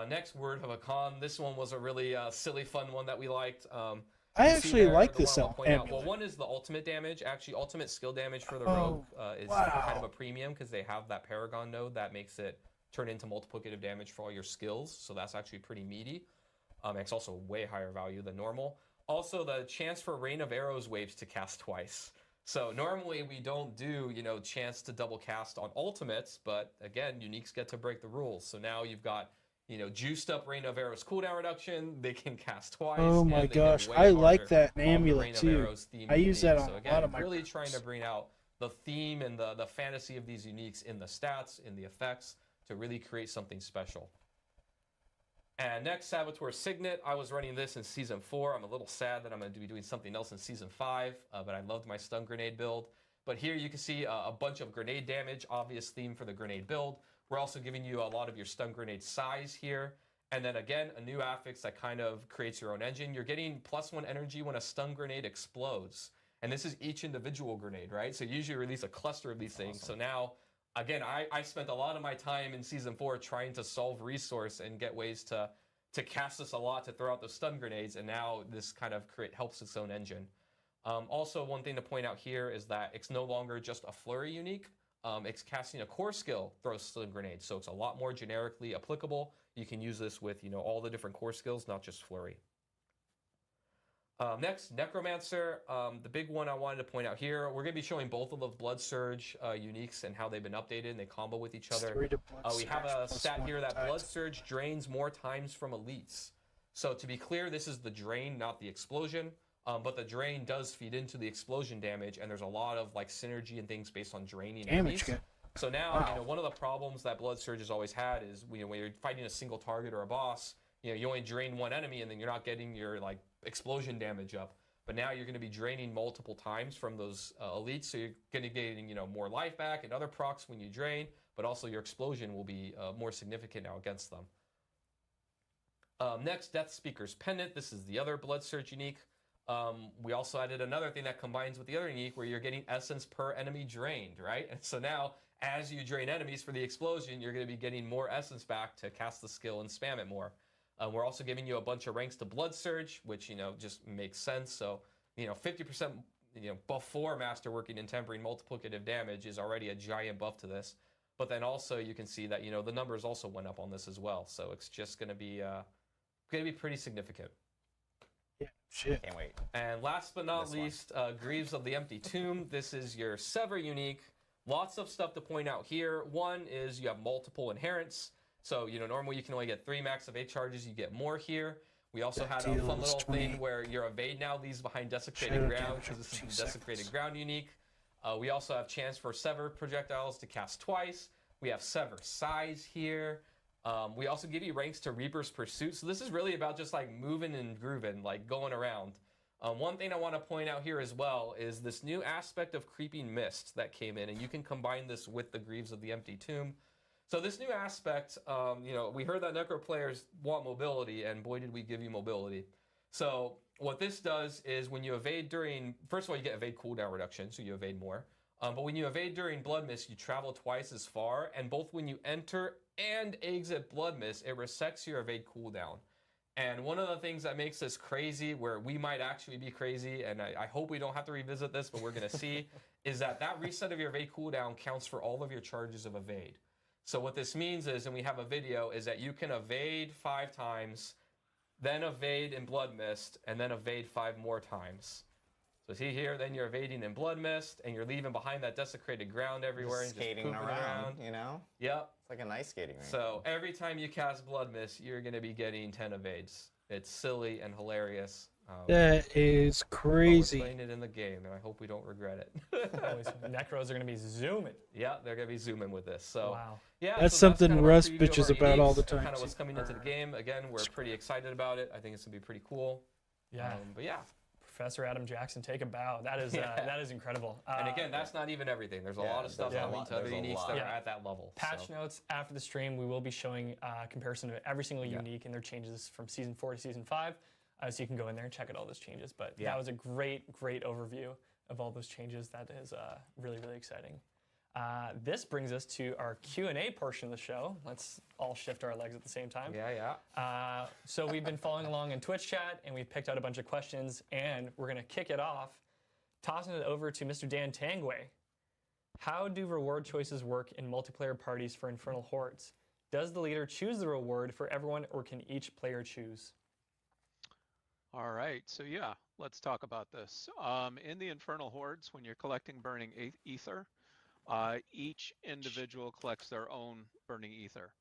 Next, Word of a Khan. This one was a really silly, fun one that we liked. I actually like this amulet. Well, one is the ultimate damage. Actually, ultimate skill damage for the Rogue is kind of a premium because they have that Paragon node that makes it turn into multiplicative damage for all your skills. So that's actually pretty meaty. It's also way higher value than normal. Also, the chance for Rain of Arrows waves to cast twice. So normally we don't do, chance to double cast on ultimates, but again, uniques get to break the rules. So now you've got juiced up Rain of Arrows cooldown reduction. They can cast twice. Oh my gosh, I like that amulet too. I use that on a lot of my really trying to bring out the theme and the fantasy of these uniques in the stats, in the effects, to really create something special. And next, Saboteur Signet. I was running this in Season 4. I'm a little sad that I'm going to be doing something else in Season 5, but I loved my stun grenade build. But here you can see a bunch of grenade damage, obvious theme for the grenade build. We're also giving you a lot of your stun grenade size here. And then again, a new affix that kind of creates your own engine. You're getting +1 energy when a stun grenade explodes. And this is each individual grenade, right? So you usually release a cluster of these things. So now, again, I spent a lot of my time in Season 4 trying to solve resource and get ways to cast this a lot to throw out those stun grenades. And now this kind of helps its own engine. Also, one thing to point out here is that it's no longer just a flurry unique. It's casting a core skill, throws stun grenades, so it's a lot more generically applicable. You can use this with all the different core skills, not just flurry. Next, Necromancer. The big one I wanted to point out here, we're going to be showing both of the Blood Surge uniques and how they've been updated and they combo with each other. We have a stat here that Blood Surge drains more times from elites. So to be clear, this is the drain, not the explosion. But the drain does feed into the explosion damage, and there's a lot of synergy and things based on draining enemies. So now, one of the problems that Blood Surge has always had is when you're fighting a single target or a boss, you only drain one enemy, and then you're not getting your explosion damage up. But now you're going to be draining multiple times from those elites, so you're going to be getting more life back and other procs when you drain, but also your explosion will be more significant now against them. Next, Death Speaker's Pendant. This is the other Blood Surge unique. We also added another thing that combines with the other unique where you're getting essence per enemy drained, right? And so now, as you drain enemies for the explosion, you're going to be getting more essence back to cast the skill and spam it more. We're also giving you a bunch of ranks to Blood Surge, which, just makes sense. So, 50%, before masterworking and tempering multiplicative damage is already a giant buff to this. But then also you can see that, the numbers also went up on this as well. So it's just going to be pretty significant. Yeah, shit. Can't wait. And last but not least, Greaves of the Empty Tomb. This is your Sever unique. Lots of stuff to point out here. One is you have multiple inherents. So, normally you can only get 3 max of 8 charges. You get more here. We also had a fun little thing where your evade now leaves behind Desecrated Ground because this is the Desecrated Ground unique. We also have chance for Sever projectiles to cast twice. We have Sever size here. We also give you ranks to Reaper's Pursuit. So this is really about just like moving and grooving, like going around. One thing I want to point out here as well is this new aspect of Creeping Mist that came in, and you can combine this with the Greaves of the Empty Tomb. So this new aspect, we heard that Necro players want mobility, and boy did we give you mobility. So what this does is when you evade during, first of all, you get evade cooldown reduction, so you evade more. But when you evade during Blood Mist, you travel twice as far, and both when you enter and exit Blood Mist, it resets your evade cooldown. And one of the things that makes this crazy, where we might actually be crazy, and I hope we don't have to revisit this, but we're going to see, is that reset of your evade cooldown counts for all of your charges of evade. So what this means is, and we have a video, is that you can evade 5 times, then evade in Blood Mist, and then evade 5 more times. So see here, then you're evading in Blood Mist, and you're leaving behind that desecrated ground everywhere. Just and skating just around, you know? Yep. It's like an ice skating rink. So every time you cast Blood Mist, you're going to be getting 10 evades. It's silly and hilarious. That is crazy. We're playing it in the game, and I hope we don't regret it. Always, Necros are going to be zooming. Yeah, they're going to be zooming with this. So Wow. yeah, That's so something kind of our Russ preview of bitches our about all uniques the and time. Kind of what's coming into the game. Again, we're pretty excited about it. I think it's going to be pretty cool. Yeah. But yeah. Professor Adam Jackson, take a bow. That is that is incredible. And again, that's not even everything. There's a lot of stuff there's a coming lot- to other there's a uniques lot. that Yeah. are at that level. patch so. notes after the stream. We will be showing a comparison of every single Yeah. unique and their changes from season 4 to season 5. So you can go in there and check out all those changes. But Yeah. that was a great overview of all those changes. That is really exciting. This brings us to our Q&A portion of the show. Let's all shift our legs at the same time. Yeah. So we've been following along in Twitch chat, and we've picked out a bunch of questions, and we're going to kick it off, tossing it over to Mr. Dan Tangway. How do reward choices work in multiplayer parties for Infernal Hordes? Does the leader choose the reward for everyone, or can each player choose? All right, so yeah, let's talk about this. In the Infernal Hordes, when you're collecting Burning Ether, each individual collects their own Burning Ether.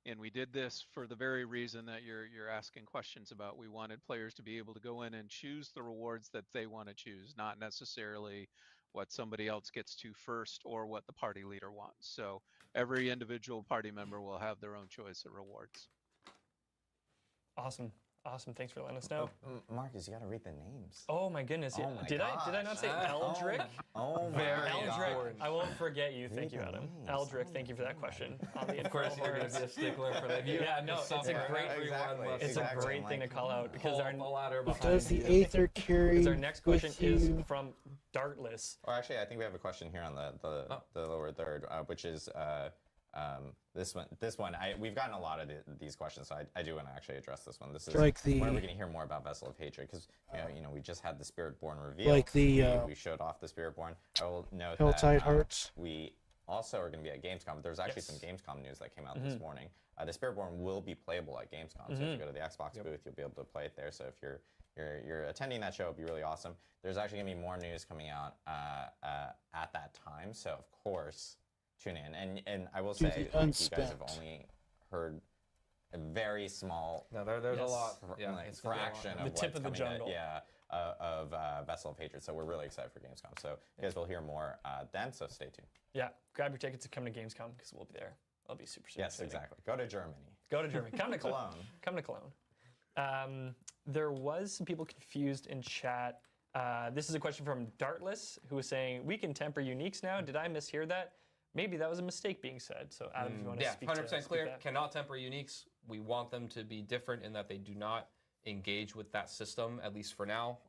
And we did this for the very reason that you're asking questions about. We wanted players to be able to go in and choose the rewards that they want to choose, not necessarily what somebody else gets to first or what the party leader wants. So every individual party member will have their own choice of rewards. Awesome. Thanks for letting us know. Marcus, you got to read the names. Oh my goodness! Oh my did I not say Eldrick? Oh my Eldrick. God. I won't forget you. Thank you, the Adam. names. Eldrick. Thank you for that question. On the Of course, Infernal you're going to Hordes. be a stickler for that. Yeah, no, it's a great. Exactly. It's a great I'm thing to like, call out because our the ladder behind Does the you. Aether carry because our next question with is you? from Dartless. Or actually, I think we have a question here on the lower third, which is this one. We've gotten a lot of these questions, so I do want to actually address this one. This is Like the- when are we going to hear more about Vessel of Hatred? Because we just had the Spiritborn reveal. Like the, we showed off the Spiritborn. I will note Helltide that Hearts? we also are going to be at Gamescom. There's actually some Gamescom news that came out this morning. The Spiritborn will be playable at Gamescom. So if you go to the Xbox booth, you'll be able to play it there. So if you're attending that show, it'll be really awesome. There's actually going to be more news coming out at that time. So of course, tune in. And I will say, the you guys unspent. have only heard a very small No, there's Yes. a lot. Yeah, like, it's gonna be a lot. fraction The of tip what's of the coming jungle. of Vessel of Hatred. So we're really excited for Gamescom. So you guys will hear more then. So stay tuned. Yeah, grab your tickets to come to Gamescom because we'll be there. That'll be super. Yes, exciting. exactly. Go to Germany. Go to Germany. Come to Cologne. Cologne. Come to Cologne. There was some people confused in chat. This is a question from Dartless, who was saying, "We can temper uniques now." Did I mishear that? Maybe that was a mistake being said. So Adam, if you want to Yeah, speak 100% to clear. that. Cannot temper uniques. We want them to be different in that they do not engage with that system, at least for now.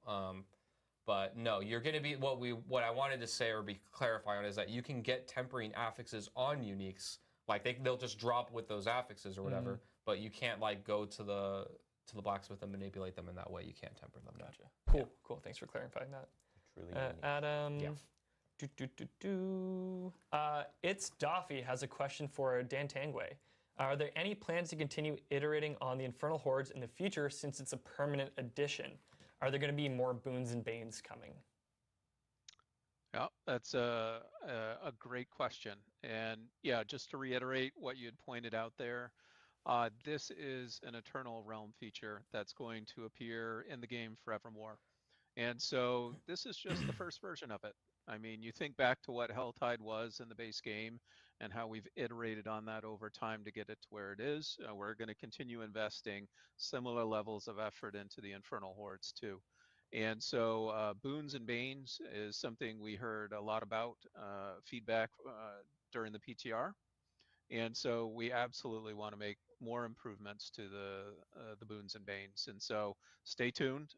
But no, you're going to be what I wanted to say or be clarifying on is that you can get tempering affixes on uniques. Like they'll just drop with those affixes or whatever, but you can't like go to the blacksmith and manipulate them in that way. You can't temper them. Gotcha. Cool. Thanks for clarifying that. Truly unique. Adam. Yeah. It's Doffy has a question for Dan Tangway. Are there any plans to continue iterating on the Infernal Hordes in the future since it's a permanent addition? Are there going to be more boons and banes coming? Yeah, that's a great question. And yeah, just to reiterate what you had pointed out there, this is an Eternal Realm feature that's going to appear in the game forevermore. And so this is just the first version of it. I mean, you think back to what Helltide was in the base game, and how we've iterated on that over time to get it to where it is. We're going to continue investing similar levels of effort into the Infernal Hordes too. And so Boons and Banes is something we heard a lot about feedback during the PTR. And so we absolutely want to make more improvements to the Boons and Banes. And so stay tuned.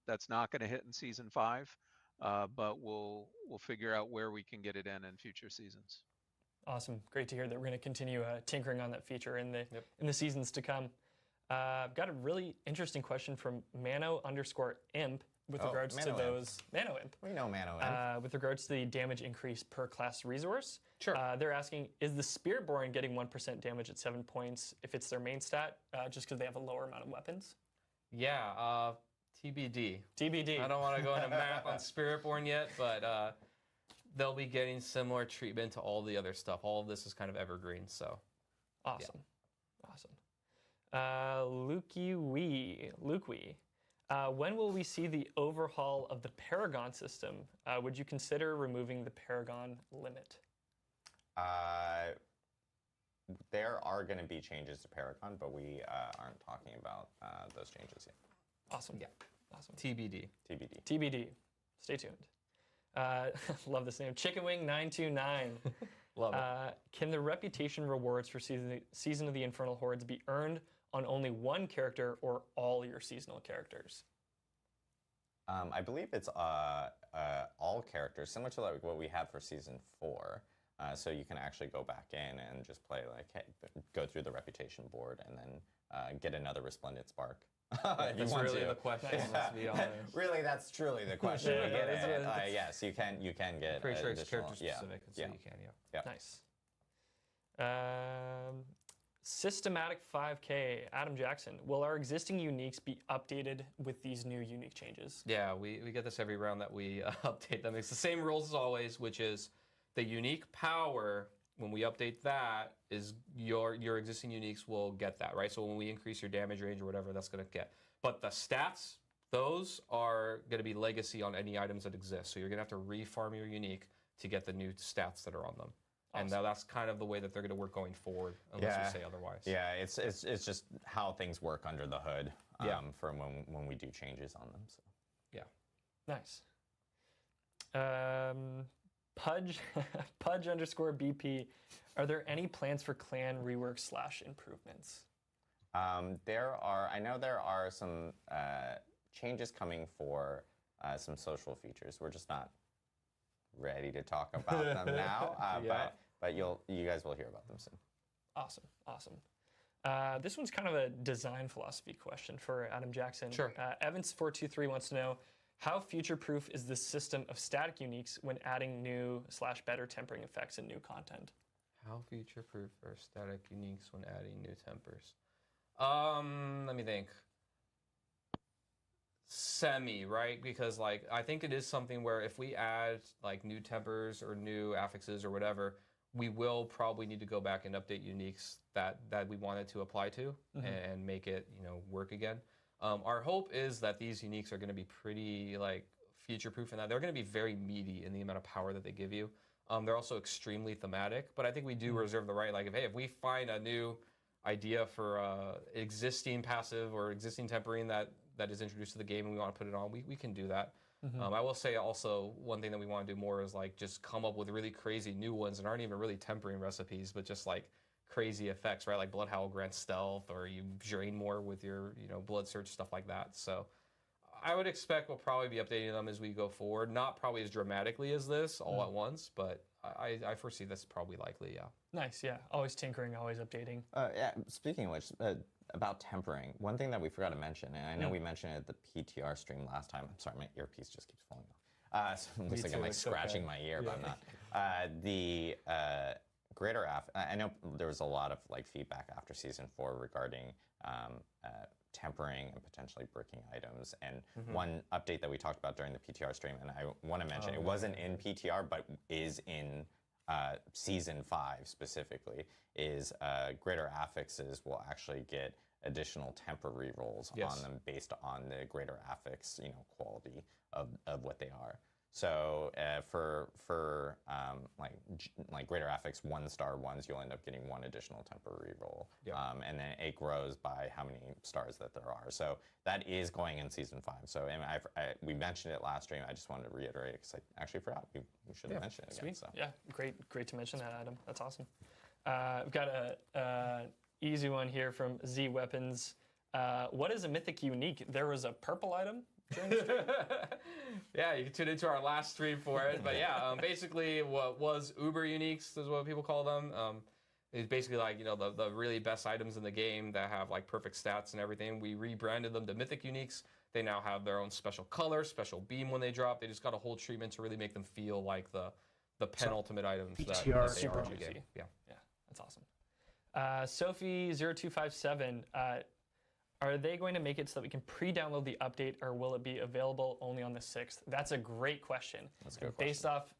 That's not going to hit in season 5, but we'll figure out where we can get it in future seasons. Awesome. Great to hear that we're going to continue tinkering on that feature in the seasons to come. I've got a really interesting question from Mano_imp with regards to those Mano_imp. We know Mano_imp. With regards to the damage increase per class resource. Sure. They're asking, is the Spiritborn getting 1% damage at 7 points if it's their main stat, just because they have a lower amount of weapons? Yeah, TBD. TBD. I don't want to go into math on Spiritborn yet, but they'll be getting similar treatment to all the other stuff. All of this is kind of evergreen, so. Awesome. Yeah. Awesome. Luke Wee. When will we see the overhaul of the Paragon system? Would you consider removing the Paragon limit? There are going to be changes to Paragon, but we aren't talking about those changes yet. Awesome. Yeah. Awesome. TBD. TBD. Stay tuned. Love this name. Chicken Wing 929. Love it. Can the reputation rewards for Season of the Infernal Hordes be earned on only one character or all your seasonal characters? I believe it's all characters, similar to like what we had for season 4. So you can actually go back in and just play like, hey, go through the reputation board and then get another Resplendent Spark. That's really the question. Let's be honest. Really, that's truly the question. Yes, you can get. Pretty sure it's character yeah, specific, so you can. Yeah. Nice. Systematic 5K, Adam Jackson. Will our existing uniques be updated with these new unique changes? Yeah, we get this every round that we update them. It's the same rules as always, which is the unique power. When we update that, is your existing uniques will get that, right? So when we increase your damage range or whatever, that's going to get. But the stats, those are going to be legacy on any items that exist. So you're going to have to refarm your unique to get the new stats that are on them. Awesome. And that's kind of the way that they're going to work going forward, unless we say otherwise. Yeah, it's just how things work under the hood for when we do changes on them. So. Yeah. Nice. Pudge_BP. Are there any plans for clan rework / improvements? I know there are some changes coming for some social features. We're just not ready to talk about them now, but you guys will hear about them soon. Awesome. This one's kind of a design philosophy question for Adam Jackson. Sure. Evans423 wants to know, how future-proof is this system of static uniques when adding new / better tempering effects and new content? How future-proof are static uniques when adding new tempers? Let me think. Semi, right? Because like I think it is something where if we add like new tempers or new affixes or whatever, we will probably need to go back and update uniques that we wanted to apply to and make it work again. Our hope is that these uniques are going to be pretty like future-proof in that they're going to be very meaty in the amount of power that they give you. They're also extremely thematic, but I think we do reserve the right. Like if we find a new idea for existing passive or existing tempering that is introduced to the game and we want to put it on, we can do that. I will say also one thing that we want to do more is like just come up with really crazy new ones that aren't even really tempering recipes, but just like crazy effects, right? Like Blood Howl grants stealth, or you drain more with your blood surge, stuff like that. So I would expect we'll probably be updating them as we go forward. Not probably as dramatically as this all at once, but I foresee this probably likely, yeah. Nice, yeah. Always tinkering, always updating. Yeah. Speaking of which, about tempering, one thing that we forgot to mention, and I know we mentioned it at the PTR stream last time. I'm sorry, my earpiece just keeps falling off. So it looks like I'm like scratching my ear, but I'm not. The greater I know there was a lot of like feedback after season 4 regarding tempering and potentially bricking items. And one update that we talked about during the PTR stream, and I want to mention, it wasn't in PTR, but is in season 5 specifically, is greater affixes will actually get additional temper rerolls on them based on the greater affix quality of what they are. So for like greater affix 1-star ones, you'll end up getting 1 additional temporary reroll, and then it grows by how many stars that there are. So that is going in season 5. So and we mentioned it last stream. I just wanted to reiterate it because I actually forgot. We should have mentioned it again. So. Yeah, great to mention that, Adam. That's awesome. We've got a easy one here from Z Weapons. What is a mythic unique? There was a purple item during the stream? Yeah, you can tune into our last stream for it. But yeah, basically what was Uber Uniques is what people call them. It's basically like, the really best items in the game that have like perfect stats and everything. We rebranded them to Mythic Uniques. They now have their own special color, special beam when they drop. They just got a whole treatment to really make them feel like the penultimate items that they are super in the game. juicy. Yeah, that's awesome. Sophie0257, are they going to make it so that we can pre-download the update, or will it be available only on the 6th? That's a great question. That's a good Based off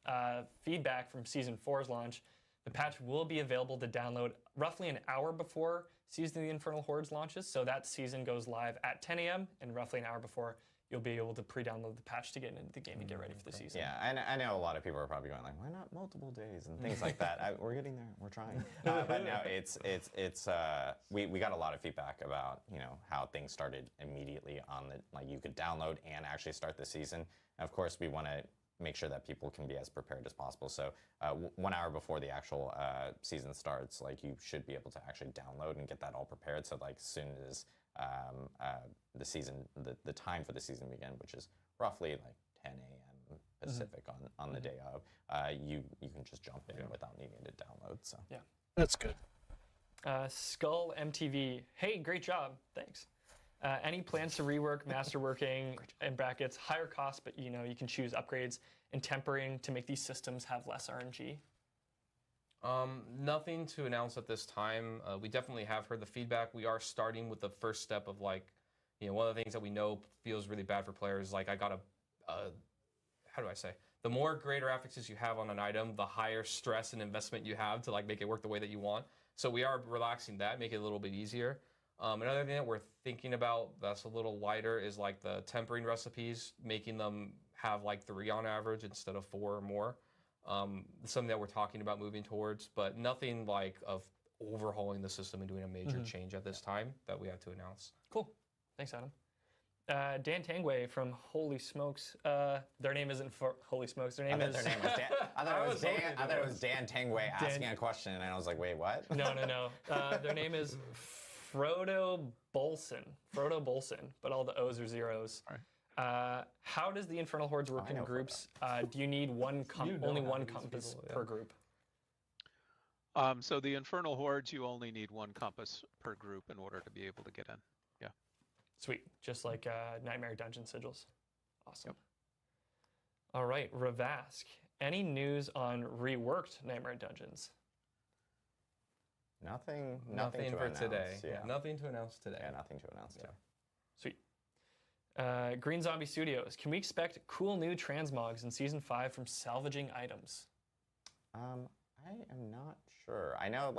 feedback from Season 4's launch, the patch will be available to download roughly an hour before Season of the Infernal Hordes launches. So that season goes live at 10 a.m. and roughly an hour before you'll be able to pre-download the patch to get into the game and get ready for the season. Yeah, I know a lot of people are probably going like, why not multiple days and things like that. We're getting there. We're trying. But no, we got a lot of feedback about how things started immediately on you could download and actually start the season. And of course, we want to make sure that people can be as prepared as possible. So 1 hour before the actual season starts, you should be able to actually download and get that all prepared. So as soon as the season, the time for the season begin, which is roughly 10 a.m. Pacific on the day of, you can just jump in without needing to download. So yeah, That's good. Skull MTV, hey, great job, thanks. Any plans to rework masterworking in brackets higher cost, but you can choose upgrades and tempering to make these systems have less RNG? Nothing to announce at this time. We definitely have heard the feedback. We are starting with the first step of one of the things that we know feels really bad for players. I got how do I say? The more greater affixes you have on an item, the higher stress and investment you have to make it work the way that you want. So we are relaxing that, make it a little bit easier. Another thing that we're thinking about that's a little lighter is the tempering recipes, making them have 3 on average instead of 4 or more. Something that we're talking about moving towards, but nothing of overhauling the system and doing a major change at this time that we have to announce. Cool. Thanks, Adam. Dan Tangway from Holy Smokes. Their name isn't for Holy Smokes. Their name is. Their name was Dan. I thought it was Dan Tangway asking a question, and I was like, wait, what? No. Their name is Frodo Bolson, but all the O's are zeros. All right. How does the Infernal Hordes work in groups? Do you need only one compass per group? So the Infernal Hordes, you only need 1 compass per group in order to be able to get in. Yeah. Sweet, just like Nightmare Dungeon sigils. Awesome. Yep. All right, Ravask. Any news on reworked Nightmare Dungeons? Nothing for announce, today. Yeah. Nothing to announce today. Yeah, nothing to announce today. Sweet. Green Zombie Studios. Can we expect cool new transmogs in Season 5 from salvaging items? I am not sure. I know,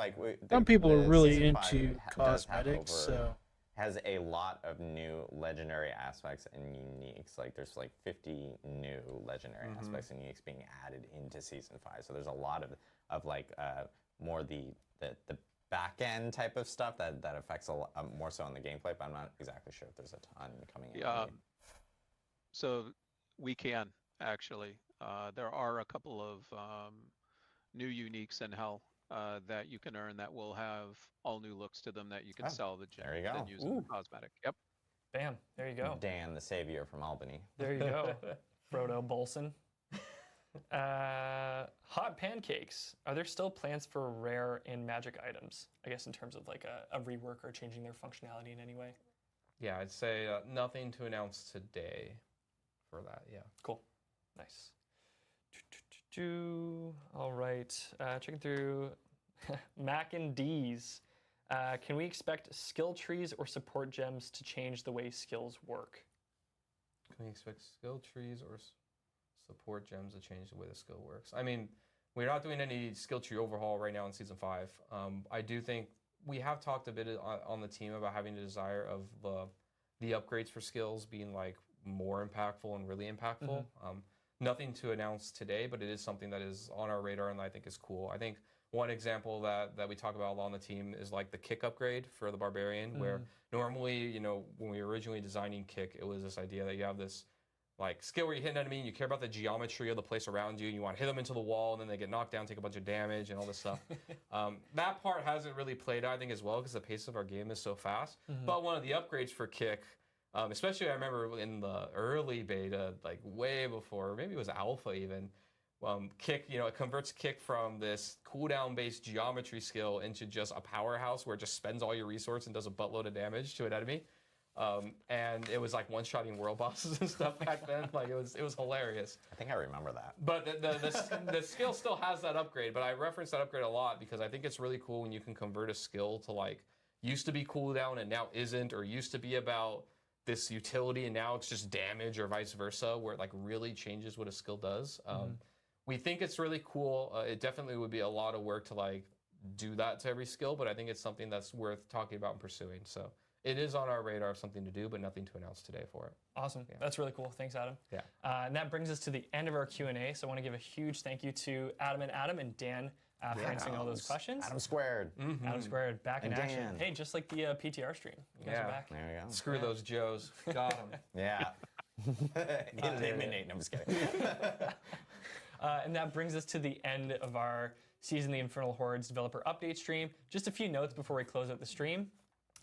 some people are really Season into 5 cosmetics, so has a lot of new legendary aspects and uniques. There's 50 new legendary aspects and uniques being added into Season 5. So there's a lot of more the back end type of stuff that affects a lot more so on the gameplay, but I'm not exactly sure if there's a ton coming in. Yeah. So we can actually. There are a couple of new uniques in Hell that you can earn that will have all new looks to them that you can salvage and then use in the cosmetic. Yep. Bam. There you go. Dan, the savior from Albany. There you go. Frodo Bolson. Hot pancakes. Are there still plans for rare and magic items? I guess in terms of a rework or changing their functionality in any way. Yeah, I'd say nothing to announce today for that. Yeah. Cool. Nice. All right. Checking through Mac and D's. Can we expect skill trees or support gems to change the way skills work? Can we expect skill trees or support gems to change the way the skill works? I mean, we're not doing any skill tree overhaul right now in Season 5. I do think we have talked a bit on the team about having a desire of the upgrades for skills being more impactful and really impactful. nothing to announce today, but it is something that is on our radar and I think is cool. I think one example that we talk about a lot on the team is like the kick upgrade for the Barbarian, where normally, you know, when we were originally designing kick, it was this idea that you have this like skill where you hit an enemy and you care about the geometry of the place around you and you want to hit them into the wall and then they get knocked down, take a bunch of damage and all this stuff. That part hasn't really played out, I think, as well because the pace of our game is so fast. But one of the upgrades for kick, especially I remember in the early beta, like way before, maybe it was alpha even, kick, you know, it converts kick from this cooldown based geometry skill into just a powerhouse where it just spends all your resource and does a buttload of damage to an enemy. And it was like one-shotting world bosses and stuff back then. Like it was hilarious. I think I remember that. But the skill still has that upgrade. But I reference that upgrade a lot because I think it's really cool when you can convert a skill to like used to be cooldown and now isn't, or used to be about this utility and now it's just damage, or vice versa, where it like really changes what a skill does. We think it's really cool. It definitely would be a lot of work to like do that to every skill, but I think it's something that's worth talking about and pursuing. So it is on our radar of something to do, but nothing to announce today for it. Awesome. Yeah. That's really cool. Thanks, Adam. Yeah. And that brings us to the end of our Q&A. So I want to give a huge thank you to Adam and Dan for answering all those questions. Adam squared. Adam squared, back in And action. Dan. Hey, just like the PTR stream. You guys are back. There you go. Screw those Joes. Got them. Yeah. He didn't eliminate. No, I'm just kidding. And that brings us to the end of our Season the Infernal Hordes developer update stream. Just a few notes before we close out the stream.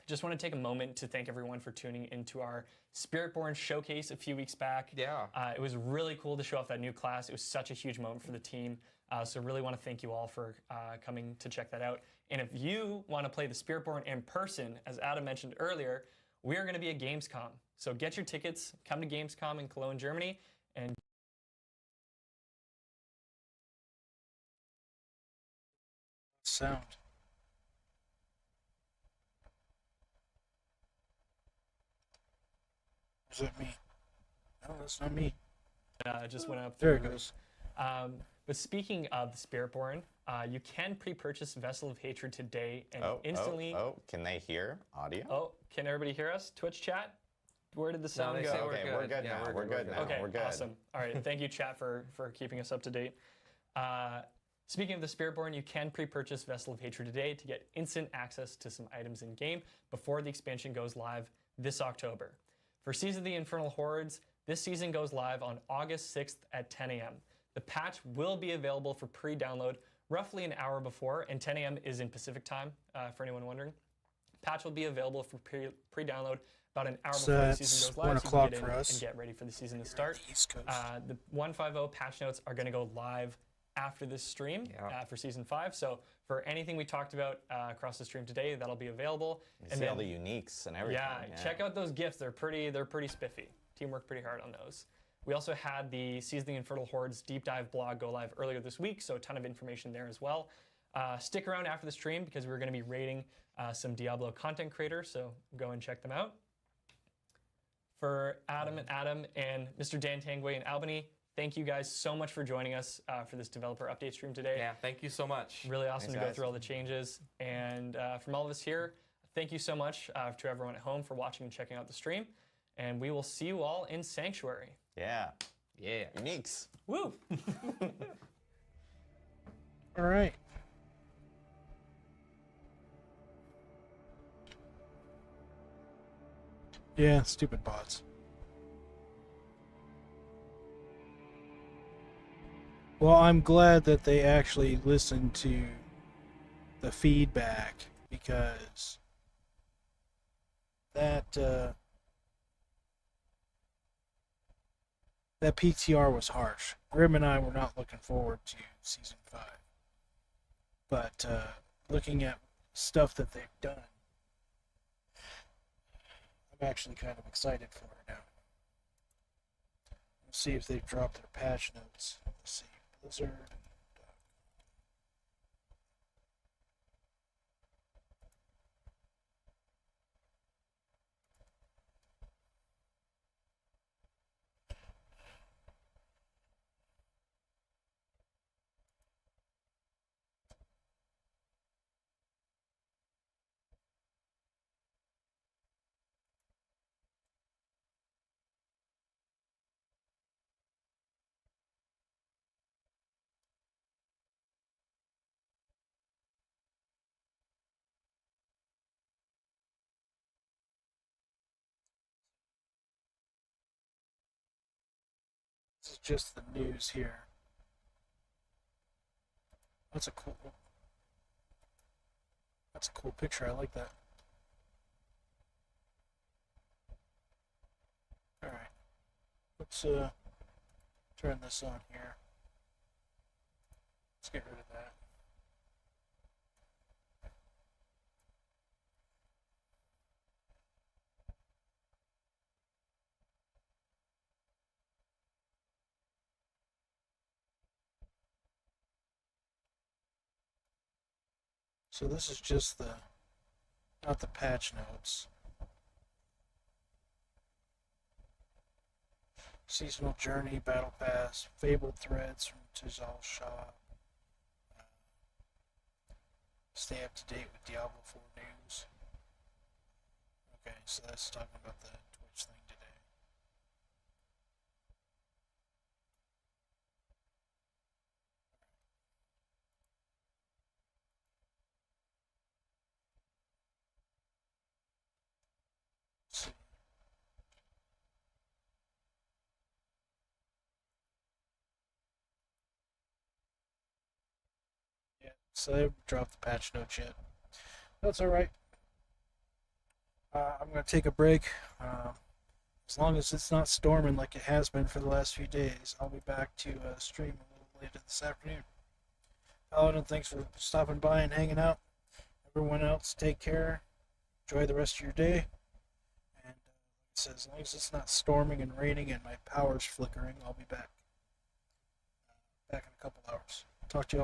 Just want to take a moment to thank everyone for tuning into our Spiritborn showcase a few weeks back. Yeah. It was really cool to show off that new class. It was such a huge moment for the team. So really want to thank you all for coming to check that out. And if you want to play the Spiritborn in person, as Adam mentioned earlier, we are going to be at Gamescom. So get your tickets, come to Gamescom in Cologne, Germany, and sound. Is that me? No, that's not me. just went up. There it goes. But speaking of the Spiritborn, you can pre-purchase Vessel of Hatred today and instantly. Can they hear audio? Oh, can everybody hear us? Twitch chat? Where did the sound they go? say Okay, we're good Yeah, now. We're good now. Okay, We're good. awesome. All right, thank you, chat, for keeping us up to date. Speaking of the Spiritborn, you can pre-purchase Vessel of Hatred today to get instant access to some items in game before the expansion goes live this October. For Season of the Infernal Hordes, this season goes live on August 6th at 10 a.m. The patch will be available for pre-download roughly an hour before, and 10 a.m. is in Pacific time, for anyone wondering. Patch will be available for pre-download about an hour before the season goes live, so you can get in and get ready for the season to start. East Coast. The 1.5.0 patch notes are going to go live after this stream for Season 5. So for anything we talked about across the stream today, that'll be available. You see all the uniques and everything. Yeah, check out those gifts. They're pretty spiffy. Team worked pretty hard on those. We also had the Season of the Infernal Hordes deep dive blog go live earlier this week, so a ton of information there as well. Stick around after the stream because we're going to be rating some Diablo content creators, so go and check them out. For Adam and Mr. Dan Tangway in Albany, thank you guys so much for joining us for this developer update stream today. Yeah, thank you so much. Really awesome to go guys. through all the changes. And from all of us here, thank you so much to everyone at home for watching and checking out the stream. And we will see you all in Sanctuary. Yeah. Yeah. Uniques. Woo! All right. Yeah, stupid bots. Well, I'm glad that they actually listened to the feedback because that PTR was harsh. Grim and I were not looking forward to Season 5. But looking at stuff that they've done, I'm actually kind of excited for it now. Let's see if they've dropped their patch notes. Let's see. Blizzard. This is just the news here. That's a cool picture. I like that. All right. Let's turn this on here. Let's get rid of that. So this is just not the patch notes. Seasonal Journey, Battle Pass, Fabled Threads from Tizal Shah. Stay up to date with Diablo 4 news. Okay, so that's talking about the Twitch thing today. Let's see. Yeah, so they haven't dropped the patch notes yet. That's alright. I'm going to take a break. As long as it's not storming like it has been for the last few days, I'll be back to stream a little later this afternoon. Paladin, thanks for stopping by and hanging out. Everyone else, take care. Enjoy the rest of your day. And like I said, as long as it's not storming and raining and my power's flickering, I'll be back. Back in a couple hours. Talk to you all.